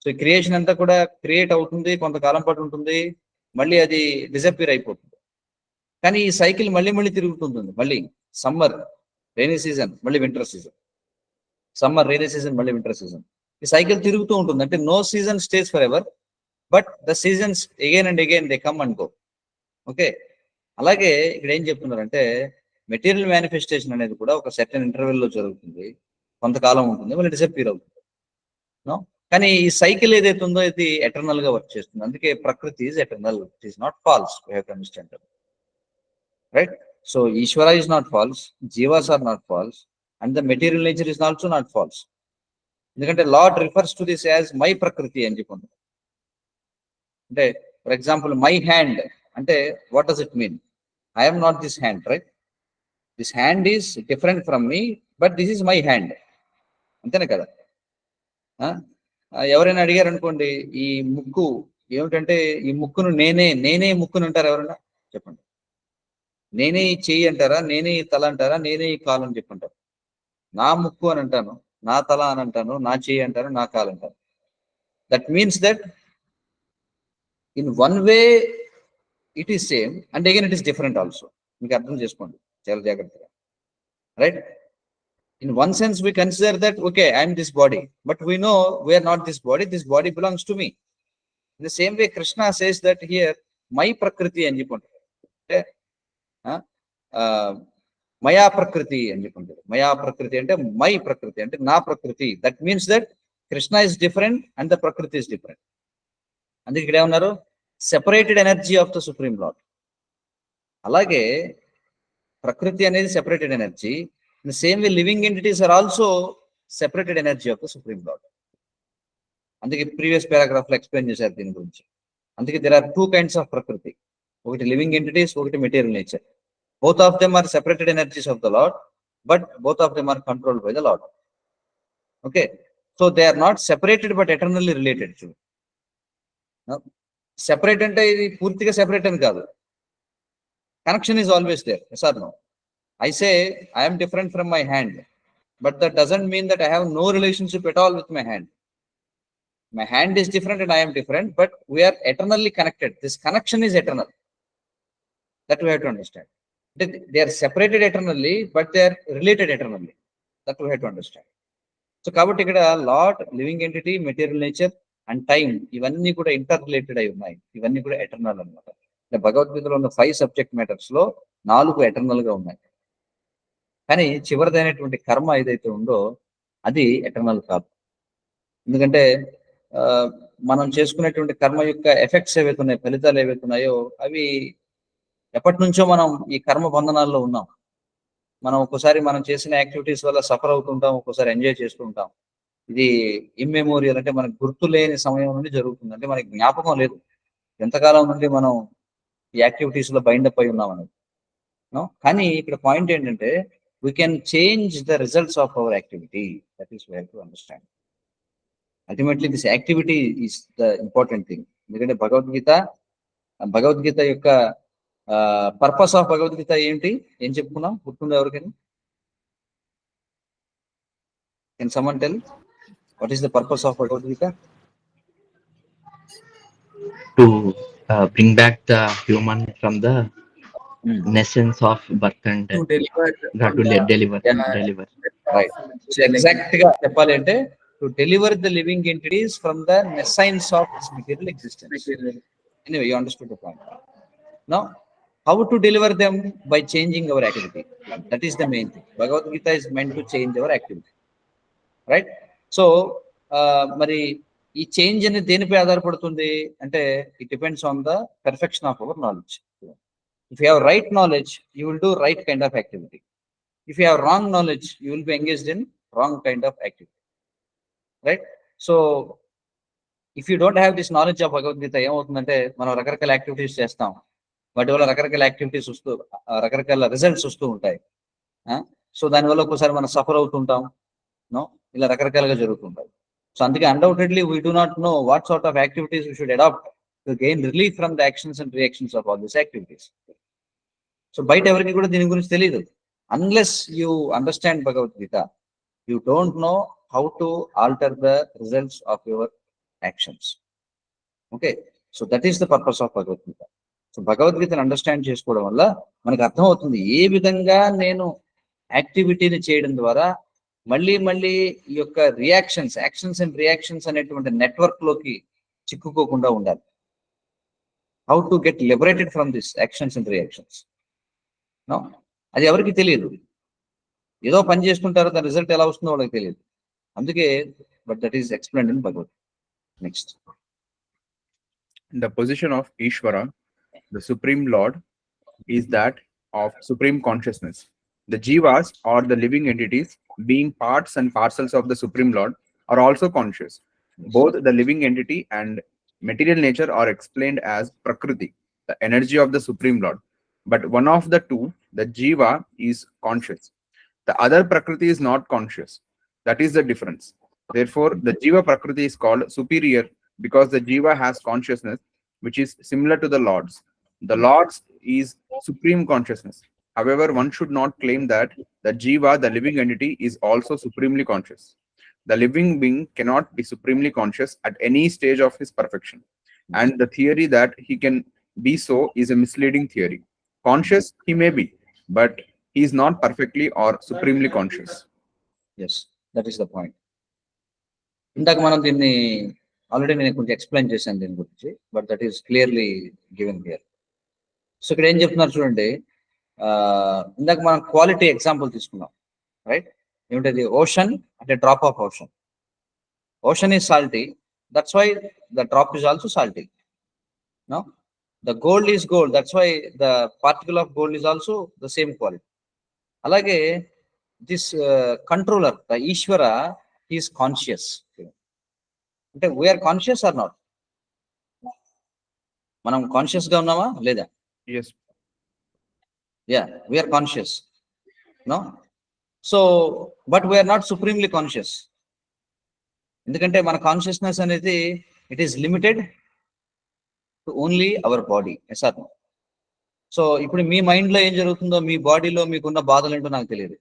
So creation అంతా కూడా create అవుతుంది, కొంతకాలం పాటు ఉంటుంది, మళ్ళీ అది disappear అయిపోతుంది. కానీ ఈ సైకిల్ మళ్ళీ మళ్ళీ తిరుగుతుంటుంది. మళ్ళీ సమ్మర్ రైనీ సీజన్, మళ్ళీ winter season, summer rainy season, మళ్ళీ వింటర్ సీజన్. ఈ సైకిల్ తిరుగుతూ ఉంటుంది. అంటే no season stays for ever, but the seasons again and again they come and go. Okay, అలాగే ఇక్కడ ఏం చెప్తున్నారంటే మెటీరియల్ మేనిఫెస్టేషన్ అనేది కూడా ఒక సర్టెన్ ఇంటర్వెల్ లో జరుగుతుంది, కొంతకాలం ఉంటుంది, మళ్ళీ డిసపియర్ అవుతుంది. నో, కానీ ఈ సైకిల్ ఏదైతే ఉందో ఇది ఎటర్నల్ గా వర్క్ చేస్తుంది. అందుకే ప్రకృతి is eternal, it is not false. We have to understand, right? So ఈశ్వర ఈజ్ నాట్ ఫాల్స్, జీవాస్ are not false, and the material nature is also not false. ఎందుకంటే lord refers to this as my ప్రకృతి అని చెప్పి. అంటే for example my hand అంటే what does it mean? I am not this hand, right? This hand is different from me, but this is my hand. అంతేనే కదా? ఎవరైనా అడిగారు అనుకోండి, ఈ ముక్కు ఏమిటంటే ఈ ముక్కును నేనే ముక్కును అంటారు ఎవరైనా? చెప్పండి. నేనే ఈ చెయ్యి అంటారా, నేనే ఈ తల అంటారా, నేనే ఈ కాలు అని చెప్పంటారు. నా ముక్కు అని అంటాను, నా తల అని అంటాను, నా చెయ్యి అంటాను, నా కాలు అంటాను. That means that in one way it is same and again it is different also. మీకు అర్థం చేసుకోండి చాలా జాగ్రత్తగా, right? In one sense we consider that okay, I am this body, but we know we are not this body belongs to me. In the same way Krishna says that here my prakriti అని చెప్పుకుంటారు. అంటే మయా ప్రకృతి అని చెప్పుకుంటారు. మయా ప్రకృతి అంటే my ప్రకృతి అంటే నా ప్రకృతి. That means that Krishna is different and the prakriti is different. అందుకే ఇక్కడ ఏమన్నారు? Separated energy of the supreme Lord. అలాగే ప్రకృతి అనేది separated energy. In the same way living entities are also separated energy of the supreme Lord. అందుకే previous paragraph లో explain చేశారు దీని గురించి. అందుకే there are 2 kinds of prakriti, ఒకటి లివింగ్ ఎంటిటీస్, ఒకటి material nature. Both of them are separated energies of the Lord, but both of them are controlled by the Lord. Okay, so they are not separated but eternally related. Separate అంటే ఇది పూర్తిగా separate అని కాదు, connection is always there. Yes or no? I say I am different from my hand, but that doesn't mean that I have no relationship at all with my hand. My hand is different and I am different, but we are eternally connected. This connection is eternal. That we have to understand. They are separated eternally, but they are related eternally. That we have to understand. So కాబట్టి ఇక్కడ lot, living entity, material nature and time ఇవన్నీ కూడా inter related అయి ఉన్నాయి. ఇవన్నీ కూడా eternal అనమాట. భగవద్గీతలో ఉన్న 5 సబ్జెక్ట్ మ్యాటర్స్ లో 4 ఎటర్నల్ గా ఉన్నాయి. కానీ చివరిదైనటువంటి కర్మ ఏదైతే ఉందో అది ఎటర్నల్ కాదు. ఎందుకంటే మనం చేసుకునేటువంటి కర్మ యొక్క ఎఫెక్ట్స్ ఏవైతే ఉన్నాయో, ఫలితాలు ఏవైతే ఉన్నాయో అవి ఎప్పటి నుంచో మనం ఈ కర్మ బంధనాల్లో ఉన్నాం. మనం ఒక్కోసారి మనం చేసిన యాక్టివిటీస్ వల్ల సఫర్ అవుతుంటాం, ఒక్కోసారి ఎంజాయ్ చేస్తుంటాం. ఇది ఇమ్మెమోరియల్, అంటే మనకు గుర్తు లేని సమయం నుండి జరుగుతుంది. అంటే మనకి జ్ఞాపకం లేదు ఎంతకాలం నుండి మనం ఈ యాక్టివిటీస్ లో బైండప్ అయి ఉన్నాం అనేది. కానీ ఇక్కడ పాయింట్ ఏంటంటే we can change the results of our activity. That is we have to understand. Ultimately this activity is the important thing. ఎందుకంటే భగవద్గీత యొక్క పర్పస్ ఆఫ్ భగవద్గీత ఏంటి, ఏం చెప్పుకున్నాం గుర్తుందా ఎవరికైనా? Can someone tell what is the purpose of Bhagavad-gita? To bring back the human from the essence of birth and To deliver. deliver. Right. So exact గా చెప్పాలి అంటే to deliver the living entities from the nescience of this material existence. Anyway, you understood the point. Now, how to deliver them? By changing our activity. That is the main thing. Bhagavad Gita is meant to change our activity. Right? So, మరి ఈ change అనేది దేనిపై ఆధారపడుతుంది అంటే it depends on the perfection of our knowledge. If you have right knowledge, you will do right kind of activity. If you have wrong knowledge, you will be engaged in wrong kind of activity. Right? So, if you don't have this knowledge of Bhagavad Gita, ఏమవుతుందంటే మనం రకరకాల activities చేస్తాం, వాటి వల్ల రకరకాల activities వస్తూ రకరకాల results వస్తూ ఉంటాయి. సో దానివల్ల ఒక్కోసారి మనం సఫర్ అవుతుంటాం, ఇలా రకరకాలుగా జరుగుతుంటాయి. సో అందుకే undoubtedly we do not know what sort of activities we should adopt to gain relief from the actions and reactions of all these activities. So బయట ఎవరికి కూడా దీని గురించి తెలియదు. Unless you understand Bhagavad Gita, you don't know how to alter the results of your actions. Okay, so that is the purpose of Bhagavad Gita. So Bhagavad Gita understand చేసుకోవడం వల్ల మనకు అర్థం అవుతుంది ఏ విధంగా నేను యాక్టివిటీని చేయడం ద్వారా మళ్ళీ ఈ యొక్క యాక్షన్స్ అండ్ రియాక్షన్స్ అనేటువంటి నెట్వర్క్ లోకి చిక్కుకోకుండా ఉండాలి. How to get liberated from this actions and reactions. అది ఎవరికి తెలియదు. ఏదో పని చేస్తుంటారో దాని రిజల్ట్ ఎలా వస్తుందో వాళ్ళకి తెలియదు. అందుకే but that is explained in Bhagavat. Next. The position of Ishvara, the Supreme Lord, is that of supreme consciousness. The jivas or the living entities, being parts and parcels of the Supreme Lord, are also conscious. Both the living entity and material nature are explained as Prakriti, the energy of the Supreme Lord. But one of the two, the jiva, is conscious. The other Prakriti is not conscious. That is the difference. Therefore, the jiva Prakriti is called superior because the jiva has consciousness which is similar to the Lord's. The Lord's is supreme consciousness. However, one should not claim that the jiva, the living entity, is also supremely conscious. The living being cannot be supremely conscious at any stage of his perfection. And the theory that he can be so is a misleading theory. Conscious he may be, but he is not perfectly or supremely conscious. Yes, that is the point. ఇందాక మనం దీన్ని already నేను కొంచెం explain చేశాను దీని గురించి, but that is clearly given here. So ఇక్కడ ఏం చెప్తున్నారు చూడండి, ఇందాక మనం క్వాలిటీ ఎగ్జాంపుల్ తీసుకున్నాం, రైట్? ఏమిటది? ఓషన్ అంటే drop of ocean. Ocean is salty, that's why the drop is also salty. No, the gold is gold, that's why the particle of gold is also the same quality. అలాగే this controller the ఈశ్వర is conscious. అంటే we are conscious or not? మనం conscious గా ఉన్నామా లేదా? Yes. Yeah, we are conscious. No? So, but we are not supremely conscious. ఎందుకంటే మన consciousness అనేది it is limited to only our body. Yes or no? So ఇప్పుడు మీ మైండ్ లో ఏం జరుగుతుందో, మీ బాడీలో మీకున్న బాధలు ఏంటో నాకు తెలియదు.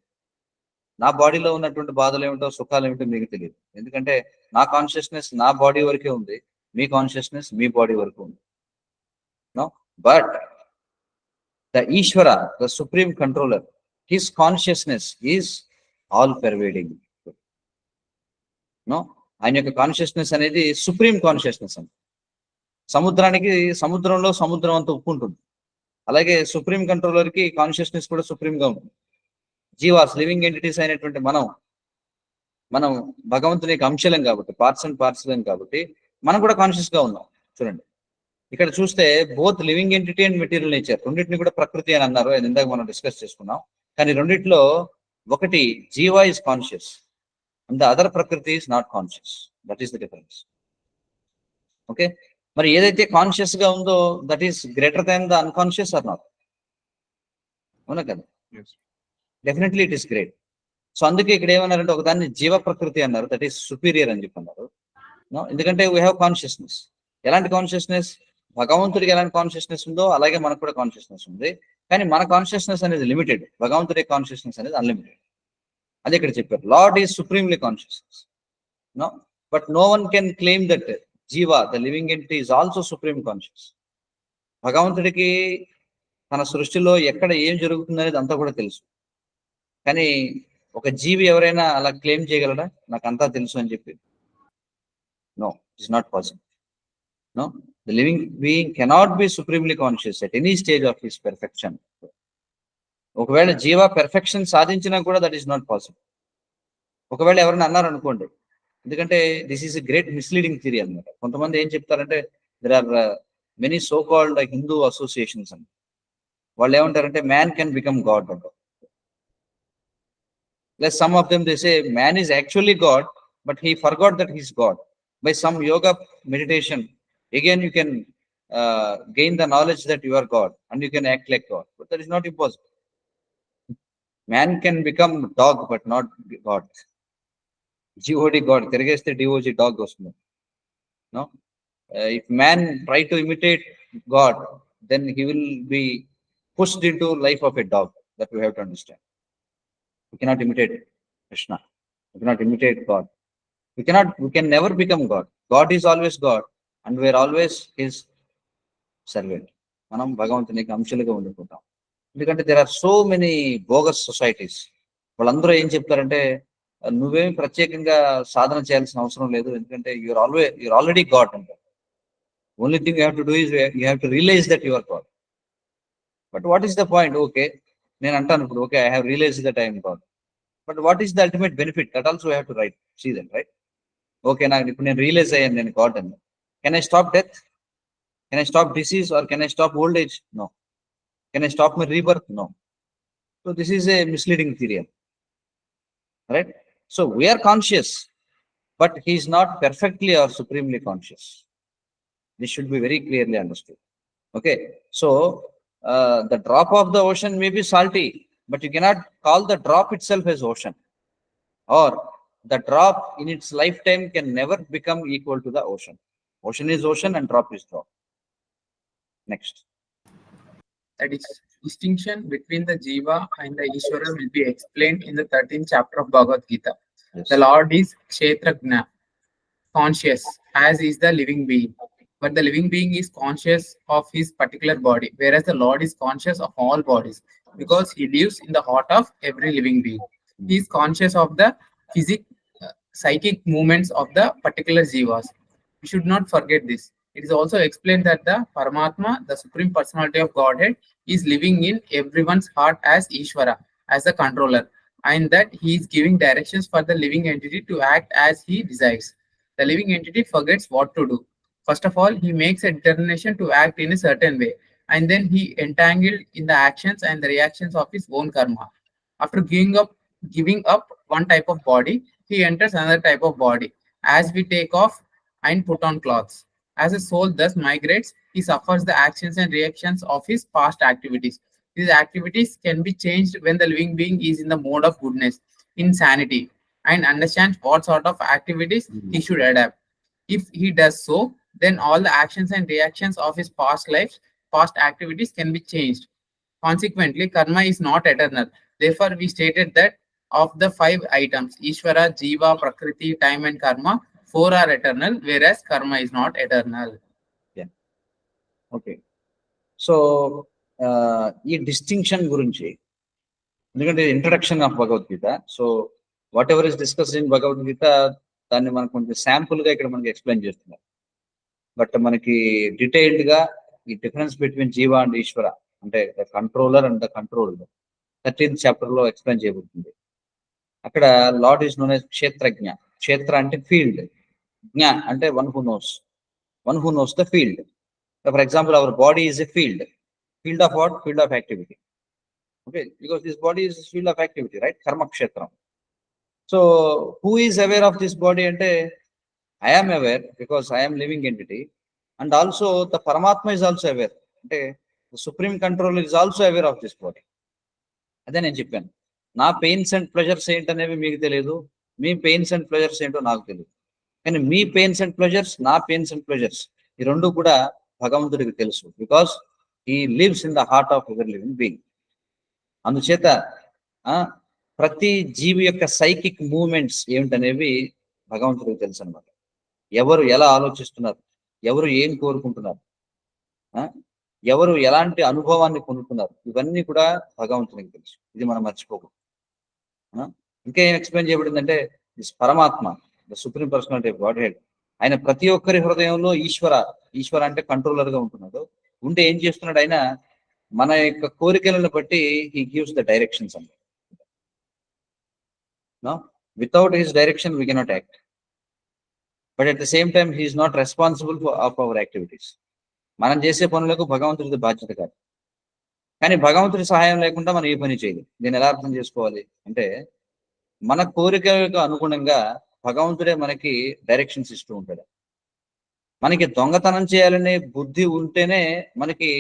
నా బాడీలో ఉన్నటువంటి బాధలు ఏమిటో, సుఖాలు ఏమిటో మీకు తెలియదు. ఎందుకంటే నా కాన్షియస్నెస్ నా బాడీ వరకే ఉంది, మీ కాన్షియస్నెస్ మీ బాడీ వరకు ఉంది. No, but the Ishvara, the supreme controller, his consciousness is all pervading. No, ఆయన యొక్క కాన్షియస్నెస్ అనేది సుప్రీం కాన్షియస్నెస్ అండి. సముద్రంలో సముద్రం అంత ఉప్పు ఉంటుంది, అలాగే సుప్రీం కంట్రోలర్ కి కాన్షియస్నెస్ కూడా సుప్రీం గా ఉంటుంది. జీవాస్, లివింగ్ ఎంటిటీస్ అయినటువంటి మనం భగవంతుని యొక్క అంశలం కాబట్టి, పార్ట్స్ అండ్ పార్ట్స్ కాబట్టి మనం కూడా కాన్షియస్ గా ఉన్నాం. చూడండి, ఇక్కడ చూస్తే both living entity and material nature రెండింటిని కూడా ప్రకృతి అని అన్నారు. అది ఇందాక మనం డిస్కస్ చేసుకున్నాం. కానీ రెండిట్లో ఒకటి jiva is conscious and the other prakriti is not conscious. That is the difference. Okay, మరి ఏదైతే కాన్షియస్ గా ఉందో that is greater than the unconscious or not? అవునా కదా? Definitely it is great. So అందుకే ఇక్కడ ఏమన్నారంటే ఒకదాన్ని జీవ ప్రకృతి అన్నారు, దట్ ఈస్ సుపీరియర్ అని చెప్పి అన్నారు. ఎందుకంటే వీ హ్యావ్ కాన్షియస్నెస్. ఎలాంటి కాన్షియస్నెస్? భగవంతుడికి ఎలాంటి కాన్షియస్నెస్ ఉందో అలాగే మనకు కూడా కాన్షియస్నెస్ ఉంది. కానీ మన కాన్షియస్నెస్ అనేది లిమిటెడ్, భగవంతుడి కాన్షియస్నెస్ అనేది అన్లిమిటెడ్. అదే ఇక్కడ చెప్పారు, Lord is supremely consciousness. No, but no one can claim that jiva, the living entity, is also supreme conscious. భగవంతుడికి తన సృష్టిలో ఎక్కడ ఏం జరుగుతుంది అనేది అంతా కూడా తెలుసు. కానీ ఒక జీవి ఎవరైనా అలా క్లెయిమ్ చేయగలరా, నాకు అంతా తెలుసు అని చెప్పి? No, it's not possible. No, the living being cannot be supremely conscious at any stage of his perfection. ఒకవేళ జీవ పెర్ఫెక్షన్ సాధించినా కూడా దట్ ఈస్ నాట్ పాసిబుల్. ఒకవేళ ఎవరైనా అన్నారు అనుకోండి, ఎందుకంటే this is a great misleading theory అన్నమాట. కొంతమంది ఏం చెప్తారంటే there are many so called Hindu associations అని. వాళ్ళు ఏమంటారంటే మ్యాన్ కెన్ బికమ్ గాడ్ అంటారు. Plus some of them they say man is actually God, but he forgot that he's God. By some yoga meditation again you can gain the knowledge that you are God and you can act like God, but that is not impossible. Man can become dog but not God. God God tirigeste dog dog vastundi. No, if man try to imitate God, then he will be pushed into life of a dog. That we have to understand. We cannot imitate Krishna, we cannot imitate God, we can never become God. God is always God and we are always his servant. మనం భగవంతునికి అంశాలుగా ఉండిపోతాం. ఎందుకంటే there are so many bogus societies. వాళ్ళందరూ ఏం చెప్తారంటే నువ్వేమి ప్రత్యేకంగా సాధన చేయాల్సిన అవసరం లేదు, ఎందుకంటే యూఆర్ ఆల్రెడీ గాడ్ అంటారు. Only thing you have to do is you have to realise that your God. But what is the point? Okay, నేను అంటాను ఇప్పుడు, okay, I have realise that I'm God, but what is the ultimate benefit? That also have to right see that, right? Okay, నాకు ఇప్పుడు నేను realise అయ్యాను నేను God అని. Can I stop death? Can I stop disease or can I stop old age? No. Can I stop my rebirth? No. So this is a misleading theory. Right? So we are conscious, but he is not perfectly or supremely conscious. This should be very clearly understood. Okay. So the drop of the ocean may be salty, but you cannot call the drop itself as ocean. Or the drop in its lifetime can never become equal to the ocean. Ocean is ocean and drop is drop. Next. That is distinction between the Jiva and the Ishvara will be explained in the 13th chapter of Bhagavad Gita. Yes. The Lord is Kshetrajna, conscious, as is the living being. But the living being is conscious of his particular body, whereas the Lord is conscious of all bodies because he lives in the heart of every living being. He is conscious of the psychic movements of the particular Jivas. We should not forget this. It is also explained that the Paramatma, the Supreme Personality of Godhead, is living in everyone's heart as Ishvara, as the controller, and that he is giving directions for the living entity to act as he desires. The living entity forgets what to do. First of all, he makes a determination to act in a certain way, and then he entangled in the actions and the reactions of his own karma. After giving up one type of body, he enters another type of body. As we take off and put on clothes. As a soul thus migrates, he suffers the actions and reactions of his past activities. These activities can be changed when the living being is in the mode of goodness, insanity, and understands what sort of activities he should adapt. If he does so, then all the actions and reactions of his past lives, past activities can be changed. Consequently, karma is not eternal. Therefore, we stated that of the 5 items, Ishvara, Jiva, Prakriti, time, and karma, 4 are eternal, whereas karma is not eternal. Okay. So ఈ distinction గురించి, ఎందుకంటే introduction of Bhagavad Gita, so what ever is discussed in Bhagavad Gita దాన్ని మనకు కొంచెం sample గా ఇక్కడ మనకి explain చేస్తున్నారు. బట్ మనకి డీటెయిల్డ్ గా ఈ డిఫరెన్స్ బిట్వీన్ జీవ అండ్ ఈశ్వర, అంటే the controller and the controlled, 13th chapter లో ఎక్స్ప్లెయిన్ చేయబడుతుంది. అక్కడ లార్డ్ ఈస్ నోన్ యాజ్ క్షేత్రజ్ఞ. క్షేత్ర అంటే ఫీల్డ్, జ్ఞ అంటే one who knows the field. For example, our body is a field of what? Field of activity. Okay, because this body is field of activity, right? కర్మక్షేత్రం. So who is aware of this body అంటే I am aware because I am living entity, and also the Paramatma is also aware, అంటే supreme control is also aware of this body. అదే నేను చెప్పాను, నా pains and pleasures ఏంటనేవి మీకు తెలియదు, మీ pains and pleasures ఏంటో నాకు తెలియదు. కానీ మీ పెయిన్స్ అండ్ ప్లెజర్స్, నా పెయిన్స్ అండ్ ప్లెజర్స్, ఈ రెండు కూడా భగవంతుడికి తెలుసు, because he lives in the heart of ever living being. అందుచేత ప్రతి జీవి యొక్క సైకిక్ మూవ్మెంట్స్ ఏమిటనేవి భగవంతుడికి తెలుసు అనమాట. ఎవరు ఎలా ఆలోచిస్తున్నారు, ఎవరు ఏం కోరుకుంటున్నారు, ఎవరు ఎలాంటి అనుభవాన్ని పొందుతున్నారు, ఇవన్నీ కూడా భగవంతునికి తెలుసు. ఇది మనం మర్చిపోకూడదు. ఇంకా ఏం ఎక్స్ప్లెయిన్ చేయబడిందంటే, దిస్ పరమాత్మ, the supreme personality of God head, ఆయన ప్రతి ఒక్కరి హృదయంలో ఈశ్వర అంటే కంట్రోలర్ గా ఉంటున్నాడు. ఉంటే ఏం చేస్తున్నాడు ఆయన? మన యొక్క కోరికలను బట్టి హీ గివ్స్ ద డైరెక్షన్స్ అన్నమాట. Without his direction we cannot act, but at the same time he is not responsible of our activities. మనం చేసే పనులకు భగవంతుడిది బాధ్యత కాదు. కానీ భగవంతుడి సహాయం లేకుండా మనం ఏ పని చేయలేం. దీన్ని ఎలా అర్థం చేసుకోవాలి అంటే, మన కోరికలకు అనుగుణంగా భగవంతుడే మనకి డైరెక్షన్స్ ఇస్తూ ఉంటాడు. మనకి దొంగతనం చేయాలనే బుద్ధి ఉంటేనే మనకి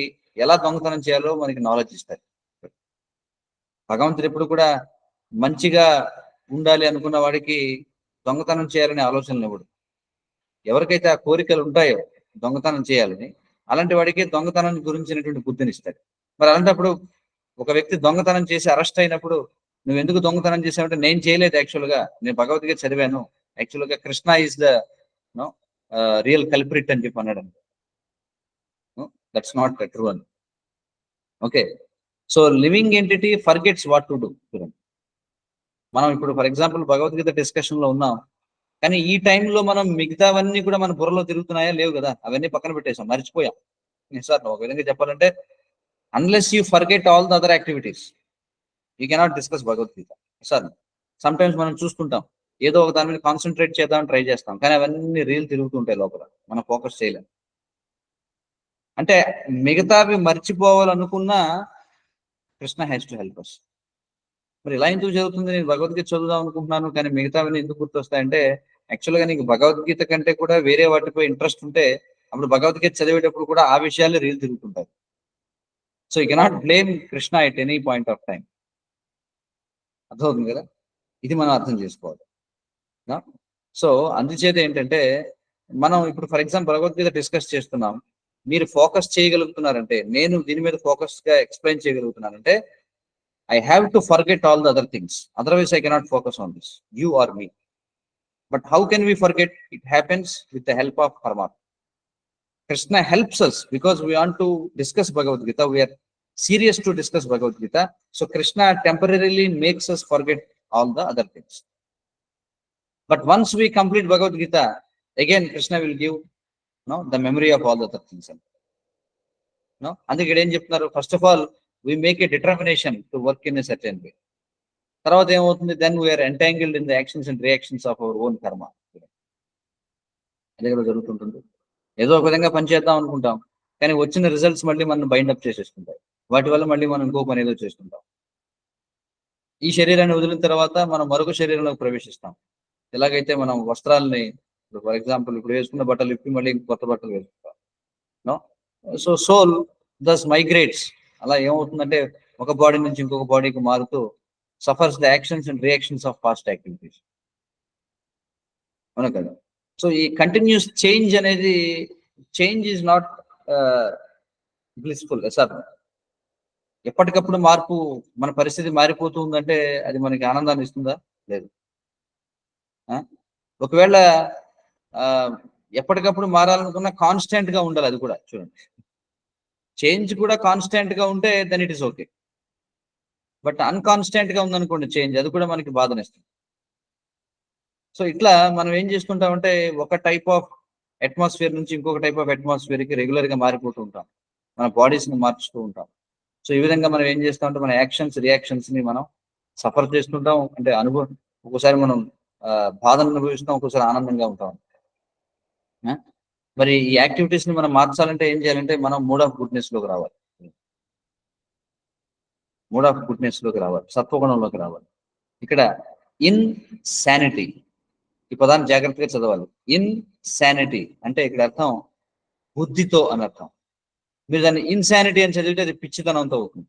ఎలా దొంగతనం చేయాలో మనకి నాలెడ్జ్ ఇస్తారు. భగవంతుడు ఎప్పుడు కూడా మంచిగా ఉండాలి అనుకున్న వాడికి దొంగతనం చేయాలనే ఆలోచనలు ఇవ్వడు. ఎవరికైతే ఆ కోరికలు ఉంటాయో దొంగతనం చేయాలని, అలాంటి వాడికి దొంగతనం గురించినటువంటి బుద్ధిని ఇస్తాడు. మరి అలాంటప్పుడు ఒక వ్యక్తి దొంగతనం చేసి అరెస్ట్ అయినప్పుడు, నువ్వు ఎందుకు దొంగతనం చేసావంటే, నేను చేయలేదు, యాక్చువల్గా నేను భగవద్గీత చదివాను, యాక్చువల్గా Krishna is the real culprit అని చెప్పి అన్నాడు. దట్స్ నాట్ ట్రూ అని. Okay, so living entity forgets what to do. మనం ఇప్పుడు ఫర్ ఎగ్జాంపుల్ భగవద్గీత డిస్కషన్ లో ఉన్నాం, కానీ ఈ టైంలో మనం మిగతావన్నీ కూడా మన బుర్రలో తిరుగుతున్నాయా? లేవు కదా, అవన్నీ పక్కన పెట్టేసాం, మర్చిపోయాం. సార్ ఒక విధంగా చెప్పాలంటే, unless you forget all the other activities you cannot discuss Bhagavad Gita. Sir some times మనం చూస్తుంటాం, ఏదో ఒక దాని మీద కాన్సన్ట్రేట్ చేద్దామని ట్రై చేస్తాం, కానీ అవన్నీ రీల్ తిరుగుతుంటాయి లోపల, మనం ఫోకస్ చేయలేం. అంటే మిగతావి మర్చిపోవాలనుకున్నా Krishna has to help us. మరి ఇలా ఎందుకు జరుగుతుంది? నేను భగవద్గీత చదువుదాం అనుకుంటున్నాను, కానీ మిగతావన్నీ ఎందుకు గుర్తొస్తాయంటే, యాక్చువల్గా నీకు భగవద్గీత కంటే కూడా వేరే వాటిపై ఇంట్రెస్ట్ ఉంటే, అప్పుడు భగవద్గీత చదివేటప్పుడు కూడా ఆ విషయాలే రీల్ తిరుగుతుంటాయి. So you cannot blame Krishna at any point of time. అర్థమవుతుంది కదా? ఇది మనం అర్థం చేసుకోవాలి. సో అందుచేత ఏంటంటే, మనం ఇప్పుడు ఫర్ ఎగ్జాంపుల్ భగవద్గీత డిస్కస్ చేస్తున్నాం, మీరు ఫోకస్ చేయగలుగుతున్నారంటే, నేను దీని మీద ఫోకస్ గా explain చేయగలుగుతున్నానంటే, I have to forget all the other things. Otherwise, I cannot focus on this, you or me. But how can we forget? It happens with the help of Paramatma. Krishna helps us because we want to discuss Bhagavad Gita. We are serious to discuss Bhagavad Gita. So Krishna temporarily makes us forget all the other things. But once we complete Bhagavad Gita, again Krishna will give the memory of all the other things. అందుకే ఏం చెప్తున్నారు? First of all we make a determination to work in a certain way. తర్వాత ఏమవుతుంది? then we are entangled in the actions and reactions of our own karma. అదే కదా జరుగుతుంటుంది. ఏదో ఒక విధంగా పనిచేద్దాం అనుకుంటాం, కానీ వచ్చిన రిజల్ట్స్ మళ్ళీ మనం బైండ్ అప్ చేసేసుకుంటాం. వాటి వల్ల మళ్ళీ మనం ఇంకో పని ఏదో చేసుకుంటాం. ఈ శరీరాన్ని వదిలిన తర్వాత మనం మరొక శరీరంలోకి ప్రవేశిస్తాం. ఎలాగైతే మనం వస్త్రాలని ఫర్ ఎగ్జాంపుల్ ఇప్పుడు వేసుకున్న బట్టలు ఇప్పి మళ్ళీ కొత్త బట్టలు వేసుకుంటాం. నో సో సోల్ దస్ మైగ్రేట్స్. అలా ఏమవుతుందంటే ఒక బాడీ నుంచి ఇంకొక బాడీకి మారుతూ suffers the actions and reactions of past activities. అవునా కదా? సో ఈ కంటిన్యూస్ చేంజ్ అనేది, change is not blissful sir. ఎప్పటికప్పుడు మార్పు, మన పరిస్థితి మారిపోతుందంటే అది మనకి ఆనందాన్ని ఇస్తుందా? లేదు. ఒకవేళ ఎప్పటికప్పుడు మారాలనుకున్న కాన్స్టెంట్ గా ఉండాలి. అది కూడా చూడండి, చేంజ్ కూడా కాన్స్టెంట్ గా ఉంటే then it is okay. But unconstant గా ఉందనుకోండి చేంజ్, అది కూడా మనకి బాధనిస్తుంది. సో ఇట్లా మనం ఏం చేసుకుంటామంటే ఒక టైప్ ఆఫ్ అట్మాస్ఫియర్ నుంచి ఇంకొక టైప్ ఆఫ్ అట్మాస్ఫియర్ కి రెగ్యులర్ గా మారిపోతూ ఉంటాం, మన బాడీస్ ని మార్చుతూ ఉంటాం. సో ఈ విధంగా మనం ఏం చేస్తామంటే మన యాక్షన్స్ రియాక్షన్స్ ని మనం సఫర్ చేస్తుంటాం. అంటే అనుభవం, ఒక్కోసారి మనం బాధను అనుభవిస్తాం, ఒక్కోసారి ఆనందంగా ఉంటాం. మరి ఈ యాక్టివిటీస్ ని మనం మార్చాలంటే ఏం చేయాలంటే మనం మూడ్ ఆఫ్ గుడ్నెస్ లోకి రావాలి. మూడ్ ఆఫ్ గుడ్నెస్ లోకి రావాలి, సత్వగుణంలోకి రావాలి. ఇక్కడ ఇన్ శానిటీ, ఈ పదాన్ని జాగ్రత్తగా చదవాలి. ఇన్ శానిటీ అంటే ఇక్కడ అర్థం బుద్ధితో అని అర్థం. మీరు దాన్ని ఇన్సానిటీ అని చదివితే అది పిచ్చితనంతో అవుతుంది.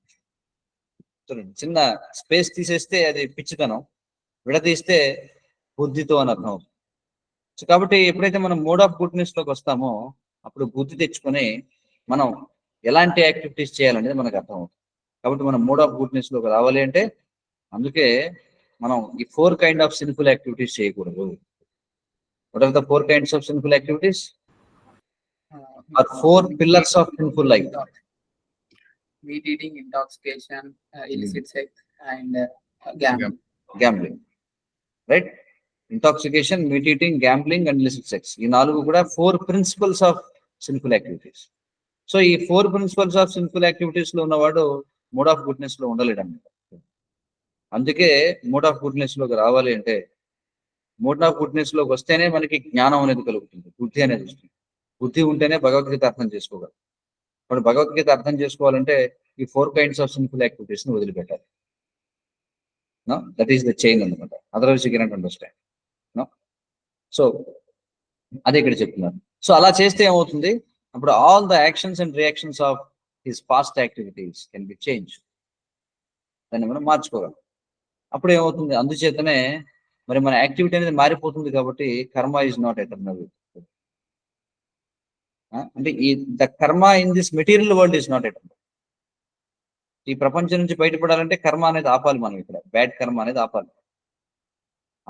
చూడండి, చిన్న స్పేస్ తీసేస్తే అది పిచ్చితనం, విడదీస్తే బుద్ధితో అని అర్థం అవుతుంది. సో కాబట్టి ఎప్పుడైతే మనం మోడ్ ఆఫ్ గుడ్నెస్ లోకి వస్తామో అప్పుడు బుద్ధి తెచ్చుకొని మనం ఎలాంటి యాక్టివిటీస్ చేయాలనేది మనకు అర్థం అవుతుంది. కాబట్టి మనం మోడ్ ఆఫ్ గుడ్నెస్ లోకి రావాలి అంటే అందుకే మనం ఈ 4 కైండ్ ఆఫ్ సిన్ఫుల్ యాక్టివిటీస్ చేయకూడదు. What are the 4 kinds of sinful activities? Or 4 pillars of sinful life. Meat eating, intoxication, illicit sex, and gambling. Right? Intoxication, meat eating, gambling, and illicit sex. ఈ 4 కూడా 4 principles of sinful activities. So ఈ 4 principles of sinful activities లో ఉన్నవాడు mode of goodness లో ఉండలేడు అన్నమాట. అందుకే mode of goodness లోకి రావాలి అంటే మోడ్ ఆఫ్ గుడ్నెస్ లోకి వస్తేనే మనకి జ్ఞానం అనేది కలుగుతుంది, బుద్ధి అనేది వస్తుంది. బుద్ధి ఉంటేనే భగవద్గీత అర్థం చేసుకోగలం. ఇప్పుడు భగవద్గీత అర్థం చేసుకోవాలంటే ఈ 4 కైండ్స్ ఆఫ్ సిన్ఫుల్ యాక్టివిటీస్ ని వదిలిపెట్టాలి. No that is the chain అన్నమాట. Otherwise you cannot understand. No so అదే ఇక్కడ చెప్తున్నారు. సో అలా చేస్తే ఏమవుతుంది, అప్పుడు all the actions and reactions of his past activities can be change. దాన్ని మనం మార్చుకోగలం. అప్పుడు ఏమవుతుంది, అందుచేతనే మరి మన యాక్టివిటీ అనేది మారిపోతుంది. కాబట్టి కర్మ ఈజ్ నాట్ ఎటర్నల్. అంటే ఈ ద కర్మ in this material world is not eternal. ఈ ప్రపంచం నుంచి బయటపడాలంటే కర్మ అనేది ఆపాలి. మనం ఇక్కడ బ్యాడ్ కర్మ అనేది ఆపాలి.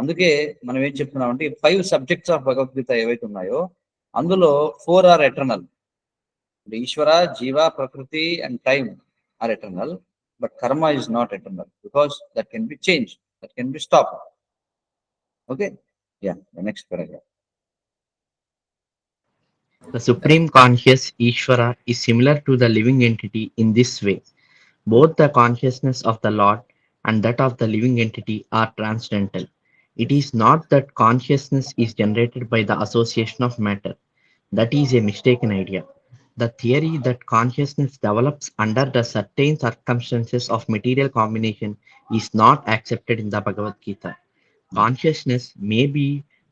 అందుకే మనం ఏం చెప్తున్నామంటే 5 సబ్జెక్ట్స్ ఆఫ్ భగవద్గీత ఏవైతే ఉన్నాయో అందులో 4 are eternal. Ishwara, jiva, prakriti and time are eternal, but karma is not eternal because that can be change, that can be stop. Okay, yeah, next paragraph. The Supreme Conscious Ishvara is similar to the living entity in this way. Both the consciousness of the Lord and that of the living entity are transcendental. It is not that consciousness is generated by the association of matter. That is a mistaken idea. The theory that consciousness develops under the certain circumstances of material combination is not accepted in the Bhagavad Gita. Consciousness may be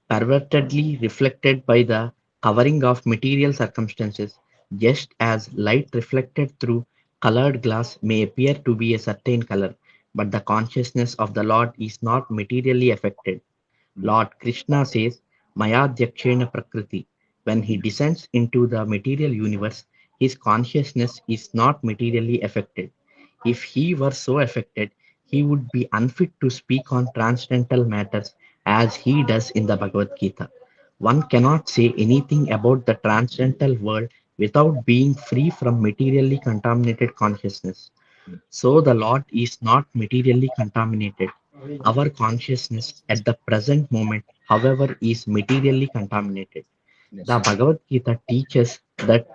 pervertedly reflected by the covering of material circumstances, just as light reflected through colored glass may appear to be a certain color, but the consciousness of the Lord is not materially affected. Lord Krishna says, Maya Dyakshena Prakriti. When he descends into the material universe, his consciousness is not materially affected. If he were so affected, he would be unfit to speak on transcendental matters as he does in the Bhagavad Gita. One cannot say anything about the transcendental world without being free from materially contaminated consciousness. So the Lord is not materially contaminated. Our consciousness at the present moment, however, is materially contaminated. The Bhagavad Gita teaches that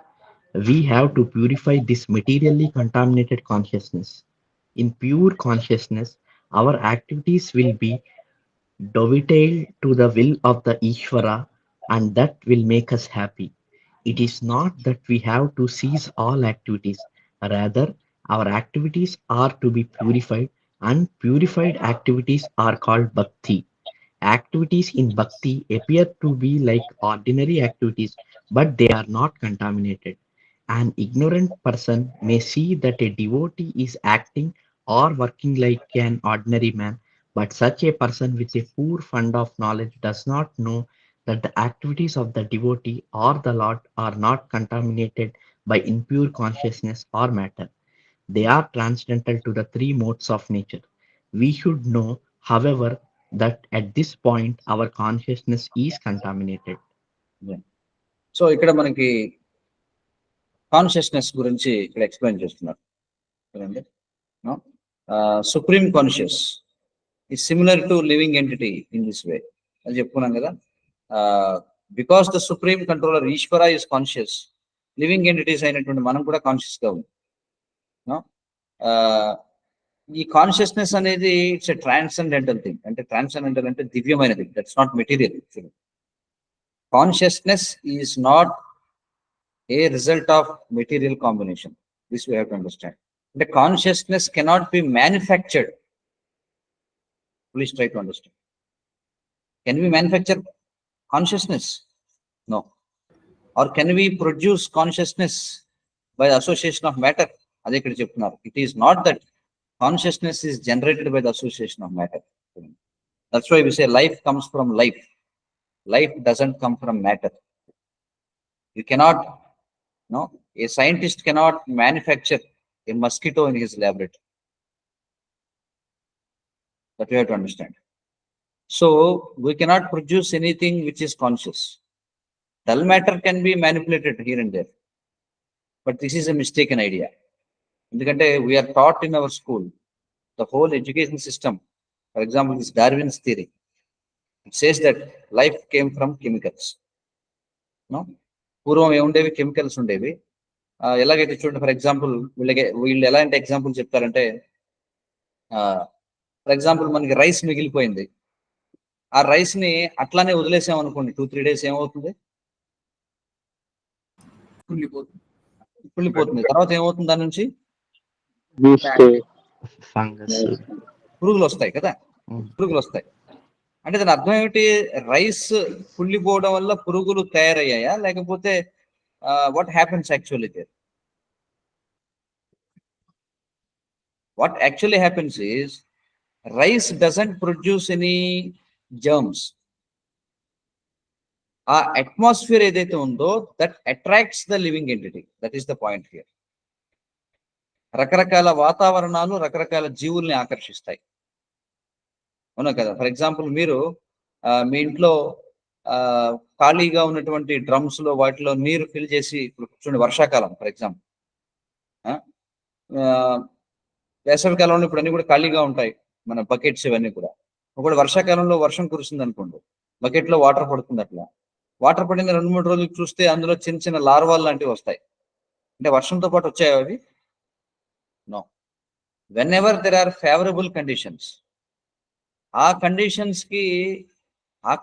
we have to purify this materially contaminated consciousness. In pure consciousness, our activities will be dovetailed to the will of the Ishvara, and that will make us happy. It is not that we have to cease all activities, rather, our activities are to be purified Unpurified activities are called bhakti. Activities in bhakti appear to be like ordinary activities, but they are not contaminated. An ignorant person may see that a devotee is acting or working like an ordinary man, but such a person with a poor fund of knowledge does not know that the activities of the devotee or the Lord are not contaminated by impure consciousness or matter. They are transcendental to the three modes of nature. We should know, however, that at this point our consciousness is contaminated. So ఇక్కడ మనకి consciousness గురించి ఇక్కడ explain చేస్తున్నారు చూడండి. Supreme conscious is similar to living entity in this way అని చెప్పుకున్నాం కదా. Because the supreme controller Ishwara is conscious, living entities అయినటువంటి మనం కూడా కాన్షియస్ గా ఉంది. ఈ కాన్షియస్నెస్ అనేది ఇట్స్ ఎ ట్రాన్సెండెంటల్ థింగ్. అంటే ట్రాన్సెండెంటల్ అంటే దివ్యమైనది, that's not material. Consciousness is not a result of material combination. This we have to understand. అంటే consciousness cannot be manufactured. Please try to understand. Can we manufacture consciousness? No. Or can we produce consciousness by the association of matter? Ade ikkada cheptunnaru. It is not that consciousness is generated by the association of matter. That's why we say life comes from life. Life doesn't come from matter. You cannot, no, a scientist cannot manufacture a mosquito in his laboratory. That we have to understand. So we cannot produce anything which is conscious. Dull matter can be manipulated here and there, but this is a mistaken idea. ఎందుకంటే we are taught in our school, the whole education system, for example, this Darwin's theory, it says that life came from chemicals. No, పూర్వం ఏముండేవి? Chemicals ఉండేవి. ఎలాగైతే చూడండి, for example వీళ్ళు ఎలాంటి example చెప్తారంటే, for example మనకి rice మిగిలిపోయింది, ఆ రైస్ ని అట్లానే వదిలేసాం అనుకోండి, 2-3 days ఏమవుతుంది? కుళ్ళిపోతుంది. తర్వాత ఏమవుతుంది? దాని నుంచి ఫంగస్, పురుగులు వస్తాయి కదా, పురుగులు వస్తాయి. అంటే దాని అర్థం ఏమిటి? రైస్ కుళ్ళిపోవడం వల్ల పురుగులు తయారయ్యాయా, లేకపోతే what happens actually there? What actually happens is rice doesn't produce any germs. ఆ అట్మాస్ఫియర్ ఏదైతే ఉందో that attracts the living entity. That is the point here. రకరకాల వాతావరణాలు రకరకాల జీవుల్ని ఆకర్షిస్తాయి, అవునా కదా? ఫర్ ఎగ్జాంపుల్ మీరు మీ ఇంట్లో ఖాళీగా ఉన్నటువంటి డ్రమ్స్ లో వాటిలో నీరు ఫిల్ చేసి, ఇప్పుడు చూడండి వర్షాకాలం ఫర్ ఎగ్జాంపుల్, వేసవి కాలంలో ఇప్పుడు అన్ని కూడా ఖాళీగా ఉంటాయి మన బకెట్స్ ఇవన్నీ కూడా. ఒకటి వర్షాకాలంలో వర్షం కురిసింది అనుకోండి, బకెట్ లో వాటర్ పడుతుంది. అట్లా వాటర్ పడిన 2-3 రోజులు చూస్తే అందులో చిన్న చిన్న లార్వాల్ లాంటివి వస్తాయి. అంటే వర్షంతో పాటు వచ్చాయి అవి? No. Whenever there are favourable conditions, ఆ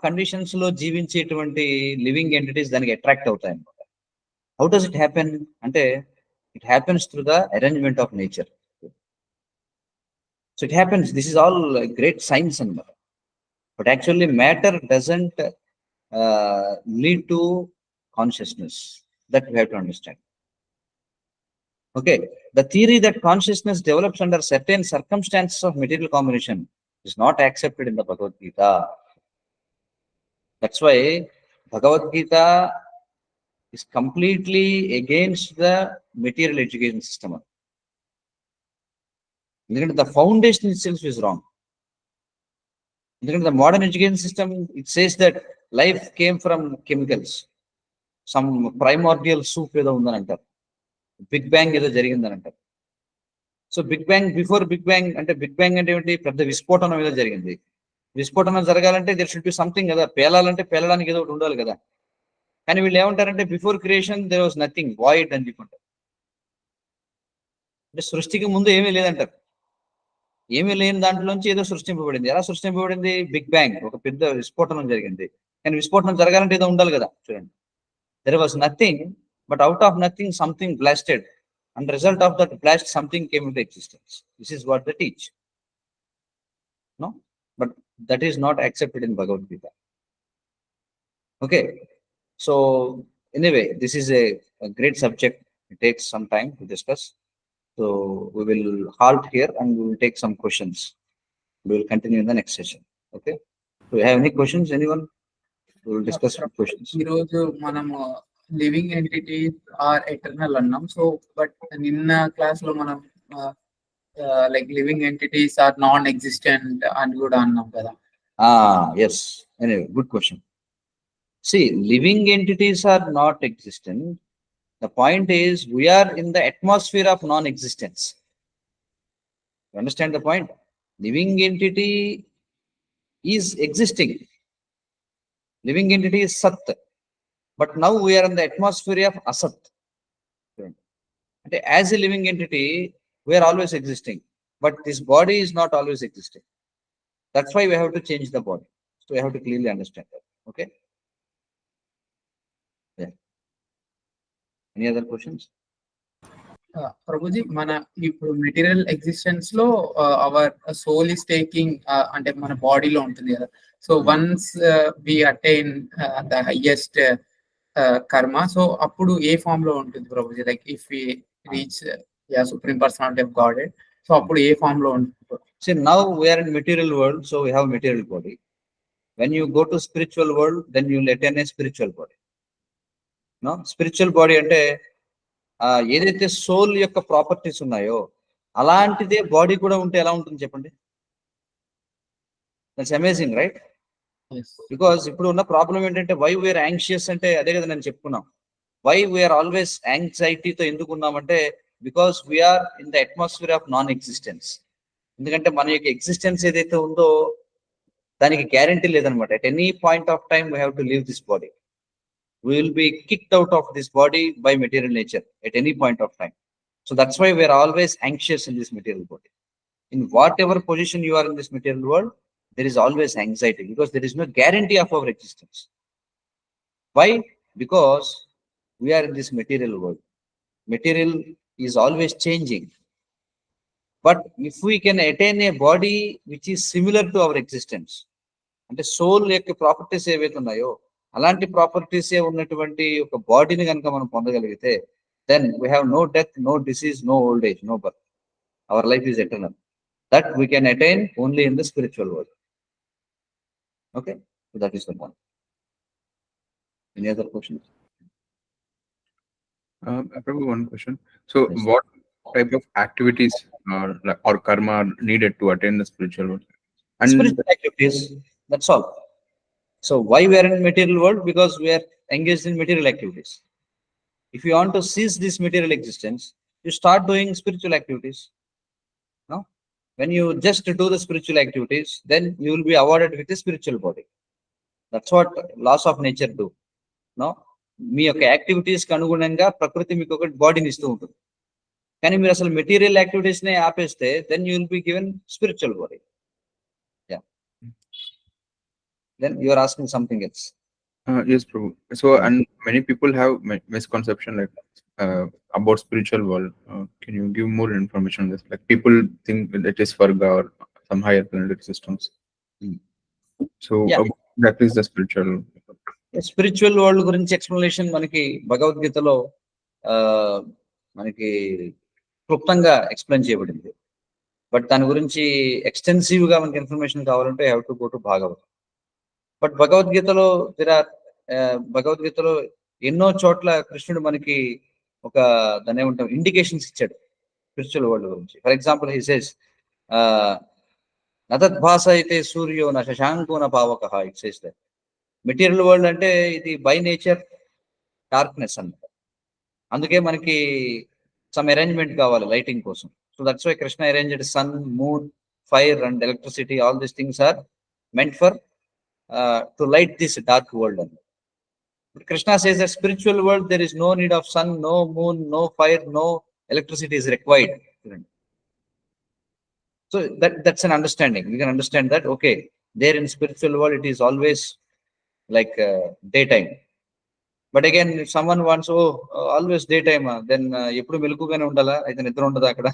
కండిషన్స్ లో జీవించేటువంటి లివింగ్ ఎంటిటీస్ దానికి అట్రాక్ట్ అవుతాయి అనమాట. హౌ డస్ ఇట్ హ్యాపెన్ అంటే, it happens through the arrangement of nature. So it happens. This is all great science and matter. But actually matter doesn't lead to consciousness. That we have to understand. Okay. The theory that consciousness develops under certain circumstances of material combination is not accepted in the Bhagavad Gita. That's why Bhagavad Gita is completely against the material education system. ఎందుకంటే the foundation itself is wrong. ఎందుకంటే the modern education system it says that life came from chemicals, some primordial soup ఏదో ఉందని అంటారు, big bang ఏదో జరిగిందని అంటారు. So big bang, before big bang అంటే, big bang అంటే ఏమిటి? పెద్ద విస్ఫోటనం ఏదో జరిగింది. విస్ఫోటనం జరగాలంటే దెర్ షుడ్ బి సంథింగ్ కదా, పేలాలంటే పేలడానికి ఏదో ఒకటి ఉండాలి కదా. కానీ వీళ్ళు ఏమంటారంటే before creation there was nothing, void అని చెప్పుకుంటారు. అంటే సృష్టికి ముందు ఏమీ లేదంటారు. ఏమీ లేని దాంట్లోంచి ఏదో సృష్టింపబడింది. ఎలా సృష్టింపబడింది? బిగ్ బ్యాంగ్, ఒక పెద్ద విస్ఫోటనం జరిగింది. కానీ విస్ఫోటనం జరగాలంటే ఏదో ఉండాలి కదా. చూడండి, there was nothing, but out of nothing something blasted, and result of that blast something came into existence. This is what they teach. No, but that is not accepted in Bhagavad Gita. Okay, so anyway, this is a great subject. It takes some time to discuss. So we will halt here and we will take some questions. We will continue in the next session. Okay. Do you have any questions? Anyone? We will discuss some questions. ఈ రోజు మనము living entities are eternal అన్నాం. So but నిన్న class లో మనం like living entities are non existent అని కూడా అన్నాం కదా. Yes. Anyway, good question. See, living entities are not existent. The point is, we are in the atmosphere of non-existence. You understand the point? Living entity is existing. Living entity is Sat. But now we are in the atmosphere of Asat. As a living entity, we are always existing. But this body is not always existing. That's why we have to change the body. So we have to clearly understand that. Okay? Yeah. Any other questions? Prabhuji, మన ఇప్పుడు material existence లో our soul is taking అంటే మన బాడీలో ఉంటుంది కదా. So once we attain the highest karma, so అప్పుడు ఏ ఫామ్ లో ఉంటుంది Prabhuji? Like if we reach supreme personality of God, so అప్పుడు ఏ ఫామ్ లో ఉంటుంది? See, now we are in material world, so we have material body. When you go to spiritual world, then you will attain a spiritual body. No, spiritual body అంటే ఏదైతే soul యొక్క properties ఉన్నాయో అలాంటిదే body కూడా ఉంటే ఎలా ఉంటుంది చెప్పండి? That's amazing, right? బికాస్ ఇప్పుడు ఉన్న ప్రాబ్లం ఏంటంటే వై వీఆర్ యాంగ్షియస్ అంటే అదే కదా నేను చెప్పుకున్నాం. వై వీఆర్ ఆల్వేస్ యాంగ్జైటీతో ఎందుకు ఉన్నామంటే because we're in the atmosphere of non existence. ఎందుకంటే మన యొక్క ఎగ్జిస్టెన్స్ ఏదైతే ఉందో దానికి గ్యారంటీ లేదనమాట. At any point of time we have to leave this body. We will be kicked out of this body by material nature at any point of time. So that's why we are always anxious in this material body. In whatever position you are in this material world, there is always anxiety because there is no guarantee of our existence. Why? Because we are in this material world. Material is always changing. But if we can attain a body which is similar to our existence, and the soul యొక్క properties ఏవైతే ఉన్నాయో అలాంటి properties ఉన్నటువంటి ఒక బాడీని కనుక మనం పొందగలిగితే then we have no death, no disease, no old age, no birth. Our life is eternal. That we can attain only in the spiritual world. Okay, so that is the point. Any other questions? Prabhu, one question. So what type of activities or karma are needed to attain the spiritual world? And Spiritual activities, that's all. So why we are in material world? Because we are engaged in material activities. If you want to cease this material existence, you start doing spiritual activities. No, when you just do the spiritual activities, then you will be awarded with a spiritual body. That's what laws of nature do. No, మీ యొక్క activities కి అనుగుణంగా ప్రకృతి మీకు ఒక బాడీని ఇస్తూ ఉంటుంది. కానీ మీరు అసలు మెటీరియల్ యాక్టివిటీస్ నే ఆపేస్తే then you will be given spiritual body. Then you are asking something else. Yes, Prabhu. So, and many people have misconception like about spiritual world. Can you give more information on this? Like people think that it is Varga or some higher planetary systems. So that is the spiritual. Spiritual world గురించి explanation మనకి భగవద్గీతలో మనకి క్లుప్తంగా explain చేయబడింది. But దాని గురించి extensive గా మనకి ఇన్ఫర్మేషన్ కావాలంటే have to go to Bhagavatam. But భగవద్గీతలో ఎన్నో చోట్ల కృష్ణుడు మనకి ఒక దాని ఏమంటాం ఇండికేషన్స్ ఇచ్చాడు స్పిరిచువల్ వరల్డ్ గురించి. ఫర్ ఎగ్జాంపుల్ హి సేస్ నతద్భాస అయితే సూర్యో న శశాంకో న పావకః. It says that material world అంటే ఇది బై నేచర్ డార్క్నెస్ అన్నమాట. అందుకే మనకి సమ్ అరేంజ్మెంట్ కావాలి లైటింగ్ కోసం. So that's why Krishna arranged sun, moon, fire and electricity. All these things are meant for to light this dark world. But Krishna says that spiritual world there is no need of sun, no moon, no fire, no electricity is required. So that's an understanding. We can understand that okay, there in spiritual world it is always like daytime. But again, if someone wants always daytime, then ఎప్పుడు మెలకుగానే ఉండాలా, అయితే నిద్ర ఉండదా అక్కడ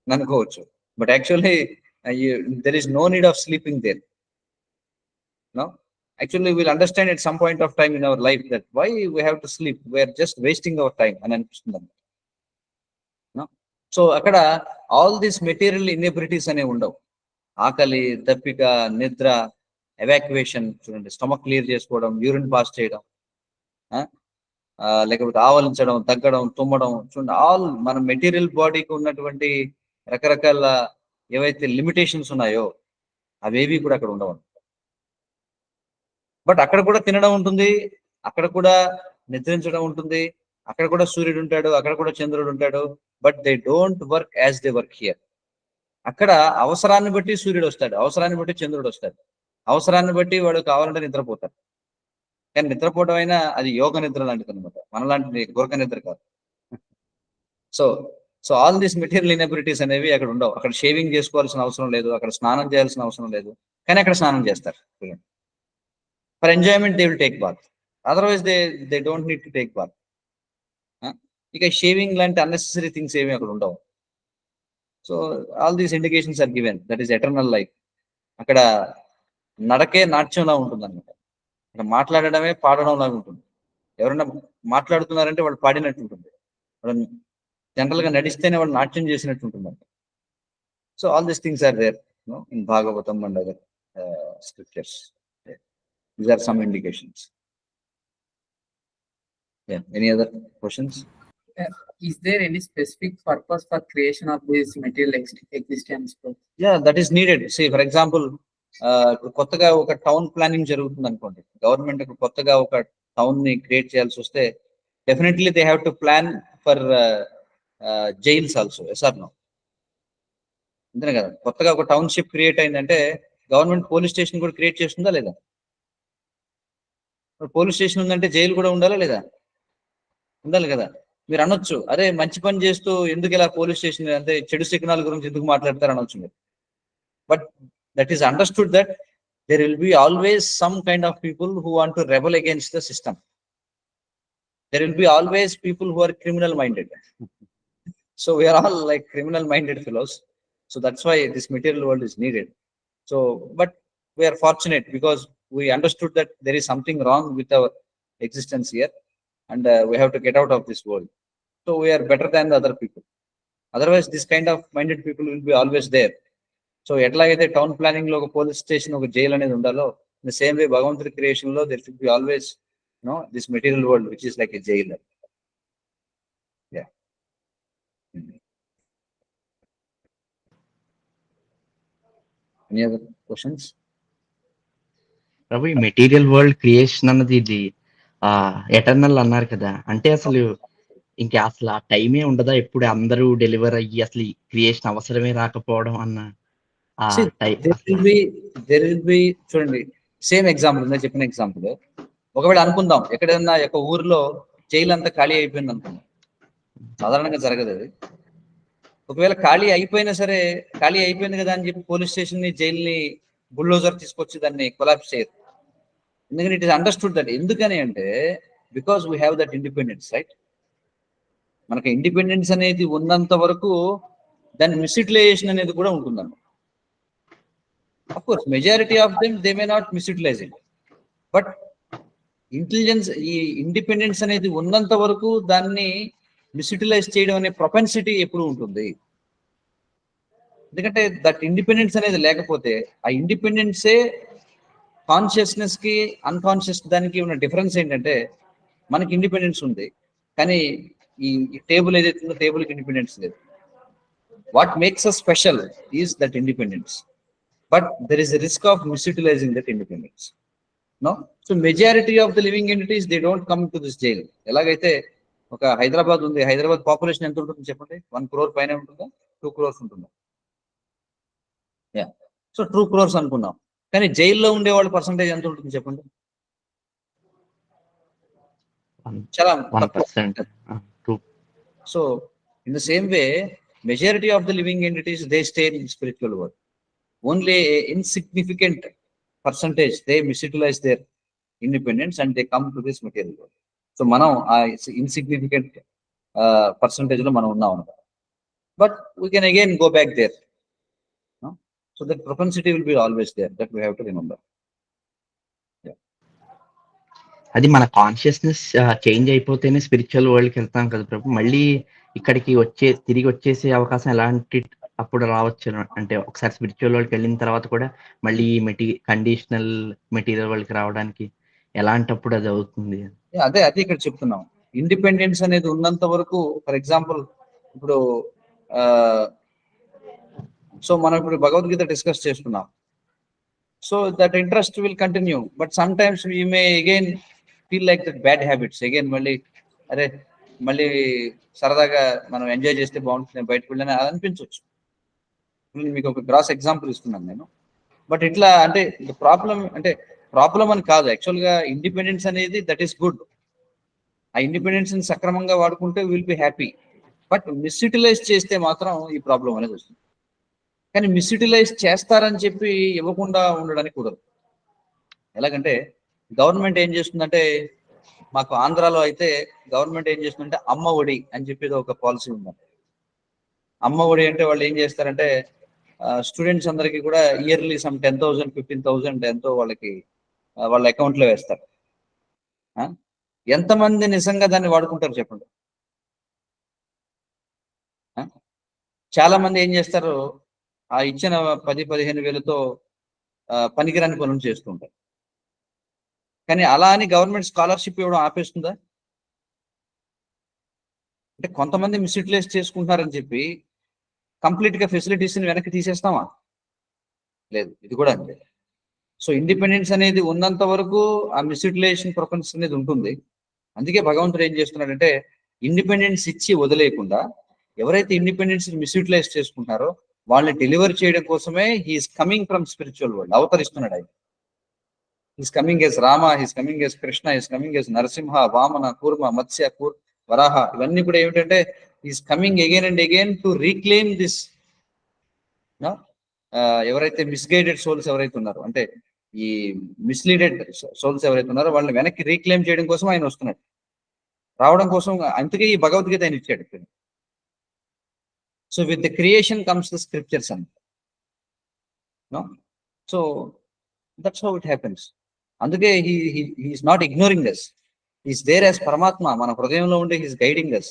అనుకోవచ్చు. But actually there is no need of sleeping there. No, actually we'll understand at some point of time in our life that why we have to sleep. We are just wasting our time అని అనిపిస్తుంది. No, so అక్కడ all these material inabilities అనేవి ఉండవు. ఆకలి, దప్పిక, నిద్ర, evacuation, చూడండి stomach clear చేసుకోవడం, యూరిన్ పాస్ చేయడం, లేకపోతే ఆవలించడం, తగ్గడం, తుమ్మడం, చూడండి ఆల్ మన మెటీరియల్ బాడీకి ఉన్నటువంటి రకరకాల ఏవైతే లిమిటేషన్స్ ఉన్నాయో అవేవి కూడా అక్కడ ఉండవు. బట్ అక్కడ కూడా తినడం ఉంటుంది, అక్కడ కూడా నిద్రించడం ఉంటుంది, అక్కడ కూడా సూర్యుడు ఉంటాడు, అక్కడ కూడా చంద్రుడు ఉంటాడు. But they don't work as they work here. అక్కడ అవసరాన్ని బట్టి సూర్యుడు వస్తాడు, అవసరాన్ని బట్టి చంద్రుడు వస్తాడు, అవసరాన్ని బట్టి వాడు కావాలంటే నిద్రపోతాడు. కానీ నిద్రపోవడం అయినా అది యోగ నిద్ర లాంటిది అనమాట, మనలాంటి గురక నిద్ర కాదు. So so all these material inabilities అనేవి అక్కడ ఉండవు. అక్కడ షేవింగ్ చేసుకోవాల్సిన అవసరం లేదు, అక్కడ స్నానం చేయాల్సిన అవసరం లేదు, కానీ అక్కడ స్నానం చేస్తారు. For enjoyment they will take bath, otherwise they don't need to take bath. ఇక షేవింగ్ లాంటి అన్నెసెసరీ థింగ్స్ ఏమి అక్కడ ఉండవు. So all these indications are given, that is eternal life. అక్కడ నడకే నాట్యంలా ఉంటుంది అనమాట. అక్కడ మాట్లాడడమే పాడడం లాగా ఉంటుంది. ఎవరైనా మాట్లాడుతున్నారంటే వాళ్ళు పాడినట్టు ఉంటుంది, వాళ్ళు జనరల్ గా నడిస్తేనే వాళ్ళు నాట్యం చేసినట్టు ఉంటుంది. So all these things are there in Bhagavatam and other scriptures. These are some indications. Yeah. Any other questions? Is there any specific purpose for creation of this material existence? Yeah, that is needed. See, for example, కొత్తగా ఒక town planning జరుగుతుంది అనుకోండి, government కొత్తగా ఒక town ని create చేయాల్సి వస్తే definitely they have to plan for jails also. Yes or no? అంతేనే కదా, కొత్తగా ఒక టౌన్షిప్ క్రియేట్ అయిందంటే గవర్నమెంట్ పోలీస్ స్టేషన్ కూడా క్రియేట్ చేస్తుందా లేదా? పోలీస్ స్టేషన్ ఉందంటే జైలు కూడా ఉండాలా లేదా? ఉండాలి కదా. మీరు అనొచ్చు, అరే మంచి పని చేస్తూ ఎందుకు ఇలా పోలీస్ స్టేషన్ అంటే చెడు సిగ్నల్ గురించి ఎందుకు మాట్లాడతారు అనొచ్చు మీరు. But that is understood that there will be always some kind of people who want to rebel against the system. There will be always people who are criminal minded. So we are all like criminal minded fellows. So that's why this material world is needed. So, but we are fortunate because we understood that there is something wrong with our existence here, and we have to get out of this world. So we are better than the other people. Otherwise, this kind of minded people will be always there. So ఎట్లాగైతే town planning లో ఒక police station, ఒక jail అనేది ఉండాలో, in the same వే భగవంతుడి creation లో there should be always this material world which is like a jail. Yeah. Any other questions? Ravi, material world creation అన్నది ఇది ఎటర్నల్ అన్నారు కదా, అంటే అసలు ఇంకా అసలు ఆ టైమే ఉండదా? ఎప్పుడు అందరూ డెలివర్ అయ్యి అసలు క్రియేషన్ అవసరమే రాకపోవడం అన్న there will be చూడండి, సేమ్ ఎగ్జాంపుల్ ఉందా చెప్పిన ఎగ్జాంపుల్. ఒకవేళ అనుకుందాం ఎక్కడైనా ఒక ఊర్లో జైలు అంతా ఖాళీ అయిపోయింది అనుకుందాం, సాధారణంగా జరగదు అది. ఒకవేళ ఖాళీ అయిపోయినా సరే, ఖాళీ అయిపోయింది కదా అని చెప్పి పోలీస్ స్టేషన్ ని, జైల్ని బుల్డోజర్ తీసుకొచ్చి దాన్ని కొలాప్స్ చేయరు. ఎందుకంటే ఇట్ ఇస్ అండర్స్టూడ్ దట్. ఎందుకని అంటే because we have that independence, right? మనకి ఇండిపెండెన్స్ అనేది ఉన్నంత వరకు దాని మిస్యూటిలైజేషన్ అనేది కూడా ఉంటుందన్నమాట. Of course, majority of them they may not misutilize it, but intelligence, ఈ ఇండిపెండెన్స్ అనేది ఉన్నంత వరకు దాన్ని మిస్యూటిలైజ్ చేయడం అనే ప్రొపెన్సిటీ ఎప్పుడు ఉంటుంది. ఎందుకంటే దట్ ఇండిపెండెన్స్ అనేది లేకపోతే, ఆ ఇండిపెండెన్సే కాన్షియస్నెస్ కి అన్కాన్షియస్ దానికి ఉన్న డిఫరెన్స్ ఏంటంటే, మనకి ఇండిపెండెన్స్ ఉంది కానీ ఈ టేబుల్ ఏదైతే ఉందో టేబుల్కి ఇండిపెండెన్స్ లేదు. What makes us special is that independence. But there is a risk of misutilizing that independence. No? So majority of the living entities, they don't come to this jail. ఎలాగైతే ఒక హైదరాబాద్ ఉంది, Hyderabad population ఎంత ఉంటుంది చెప్పండి? 1 crore పైన ఉంటుందా, 2 crores ఉంటుందా? Yeah, so 2 crores అనుకున్నాం. కానీ జైల్లో ఉండే వాళ్ళ పర్సంటేజ్ ఎంత ఉంటుంది చెప్పండి? చాలా 1%. So in the same way majority of the living entities they stay in spiritual world. Only a insignificant percentage they misutilize their independence and they come to this material world. So మనం ఆ insignificant percentage లో మనం ఉన్నాం. But we can again go back there. So that propensity will be always there. That we have to remember. అది మన consciousness change అయిపోతేనే spiritual వరల్డ్కి వెళ్తాం కదా ప్రభు. మళ్ళీ ఇక్కడికి తిరిగి వచ్చేసే అవకాశం ఎలాంటి అప్పుడు రావచ్చు అంటే ఒకసారి స్పిరిచువల్ వరల్డ్కి వెళ్ళిన తర్వాత కూడా మళ్ళీ కండిషనల్ మెటీరియల్ వరల్డ్కి రావడానికి ఎలాంటప్పుడు అది అవుతుంది? అదే ఇక్కడ చెప్తున్నాం. ఇండిపెండెన్స్ అనేది ఉన్నంత వరకు, ఫర్ ఎగ్జాంపుల్ ఇప్పుడు సో మనం ఇప్పుడు భగవద్గీత డిస్కస్ చేస్తున్నాం. So that interest will continue, but some times we may again feel like that bad habits again. మళ్ళీ సరదాగా మనం ఎంజాయ్ చేస్తే బాగుంటుంది, బయటకు వెళ్ళని అనిపించవచ్చు. మీకు ఒక గ్రాస్ ఎగ్జాంపుల్ ఇస్తున్నాను నేను. బట్ ఇట్లా అంటే ప్రాబ్లం అని కాదు. యాక్చువల్గా ఇండిపెండెన్స్ అనేది దట్ ఈస్ గుడ్. ఆ ఇండిపెండెన్స్ ని సక్రమంగా వాడుకుంటే will be happy. But misutilise చేస్తే మాత్రం ఈ ప్రాబ్లం అనేది వస్తుంది. కానీ మిస్యూటిలైజ్ చేస్తారని చెప్పి ఇవ్వకుండా ఉండడానికి కుదరదు. ఎలాగంటే గవర్నమెంట్ ఏం చేస్తుందంటే, మాకు ఆంధ్రాలో అయితే గవర్నమెంట్ ఏం చేస్తుందంటే అమ్మ ఒడి అని చెప్పేది ఒక పాలసీ ఉందండి. అమ్మ ఒడి అంటే వాళ్ళు ఏం చేస్తారంటే స్టూడెంట్స్ అందరికీ కూడా ఇయర్లీ సమ్ 10,000 15,000 ఎంతో వాళ్ళకి వాళ్ళ అకౌంట్ లో వేస్తారు. ఎంతమంది నిజంగా దాన్ని వాడుకుంటారు చెప్పండి? చాలా మంది ఏం చేస్తారు, ఆ ఇచ్చిన 10-15 వేలతో పనికిరాని పనులు చేస్తుంటారు. కానీ అలా అని గవర్నమెంట్ స్కాలర్షిప్ ఇవ్వడం ఆపేస్తుందా? అంటే కొంతమంది మిస్యూటిలైజ్ చేసుకుంటున్నారని చెప్పి కంప్లీట్ గా ఫెసిలిటీస్ ని వెనక్కి తీసేస్తామా? లేదు, ఇది కూడా అంతే. సో ఇండిపెండెన్స్ అనేది ఉన్నంత వరకు ఆ మిస్యూటిలైజేషన్ ప్రొఫెన్స్ అనేది ఉంటుంది. అందుకే భగవంతుడు ఏం చేస్తున్నాడంటే ఇండిపెండెన్స్ ఇచ్చి వదిలేయకుండా ఎవరైతే ఇండిపెండెన్స్ మిస్యూటిలైజ్ చేసుకుంటారో వాళ్ళని డెలివర్ చేయడం కోసమే he's coming from spiritual world. అవతరిస్తున్నాడు ఆయన. He's coming as Rama, he's coming as Krishna, he's coming as Narasimha, Vamana, Kurma, Matsya, Varaha. ఇవన్నీ కూడా ఏమిటంటే is coming again and again to reclaim this. ఎవరైతే మిస్గైడెడ్ సోల్స్ ఎవరైతే ఉన్నారో, అంటే ఈ మిస్లీడెడ్ సోల్స్ ఎవరైతే ఉన్నారో వాళ్ళని వెనక్కి రీక్లెయిమ్ చేయడం కోసం ఆయన వస్తున్నాడు. రావడం కోసం అందుకే ఈ భగవద్గీత ఆయన ఇచ్చాడు. So with the creation comes the scriptures and so that's how it happens. అందుకే he's not ignoring us. He's there as Paramatma, మన హృదయంలో ఉండే he's guiding us.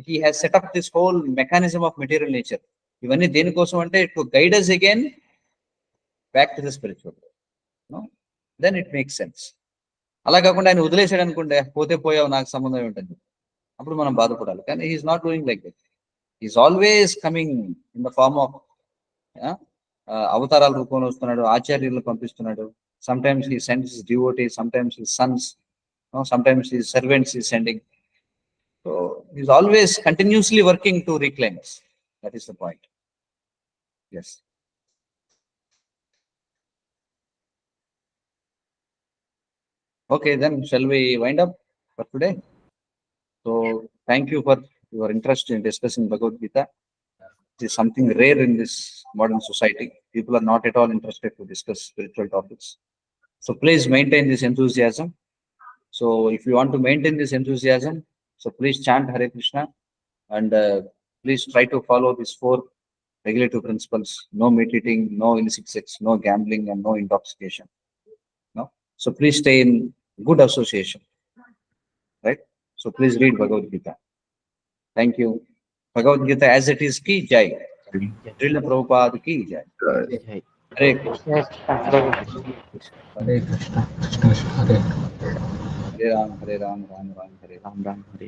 He has set up this whole mechanism of material nature. ఇవన్నీ దేనికోసం అంటే to guide us again back to the spiritual. Then it makes sense. అలా కాకుండా ఆయన వదిలేసాడు అనుకుంటే, పోతే పోయావు, నాకు సంబంధం ఏమిటండి, అప్పుడు మనం బాధపడాలి. కానీ he's not doing like that. He's always coming in the form of అవతారాల రూపంలో వస్తున్నాడు, ఆచార్యులు పంపిస్తున్నాడు. Sometimes he sends his devotees, sometimes his sons, sometimes his servants he sending. So he's always continuously working to reclaim us. That is the point. Yes. Okay, then shall we wind up for today? So thank you for your interest in discussing Bhagavad Gita. It is something rare in this modern society. People are not at all interested to discuss spiritual topics. So please maintain this enthusiasm. So if you want to maintain this enthusiasm, so please chant Hare Krishna and please try to follow these 4 regulative principles: no meat eating, no illicit sex, no gambling, and no intoxication. No? So please stay in good association. Right? So please read Bhagavad Gita. Thank you. Bhagavad Gita as it is ki jai. Srila Prabhupada ki jai. Hare Krishna. Hare Krishna, Krishna Krishna, Hare Hare Ram, Hare Ram, Ram Ram, Hare Ram. Ram Ram Hari.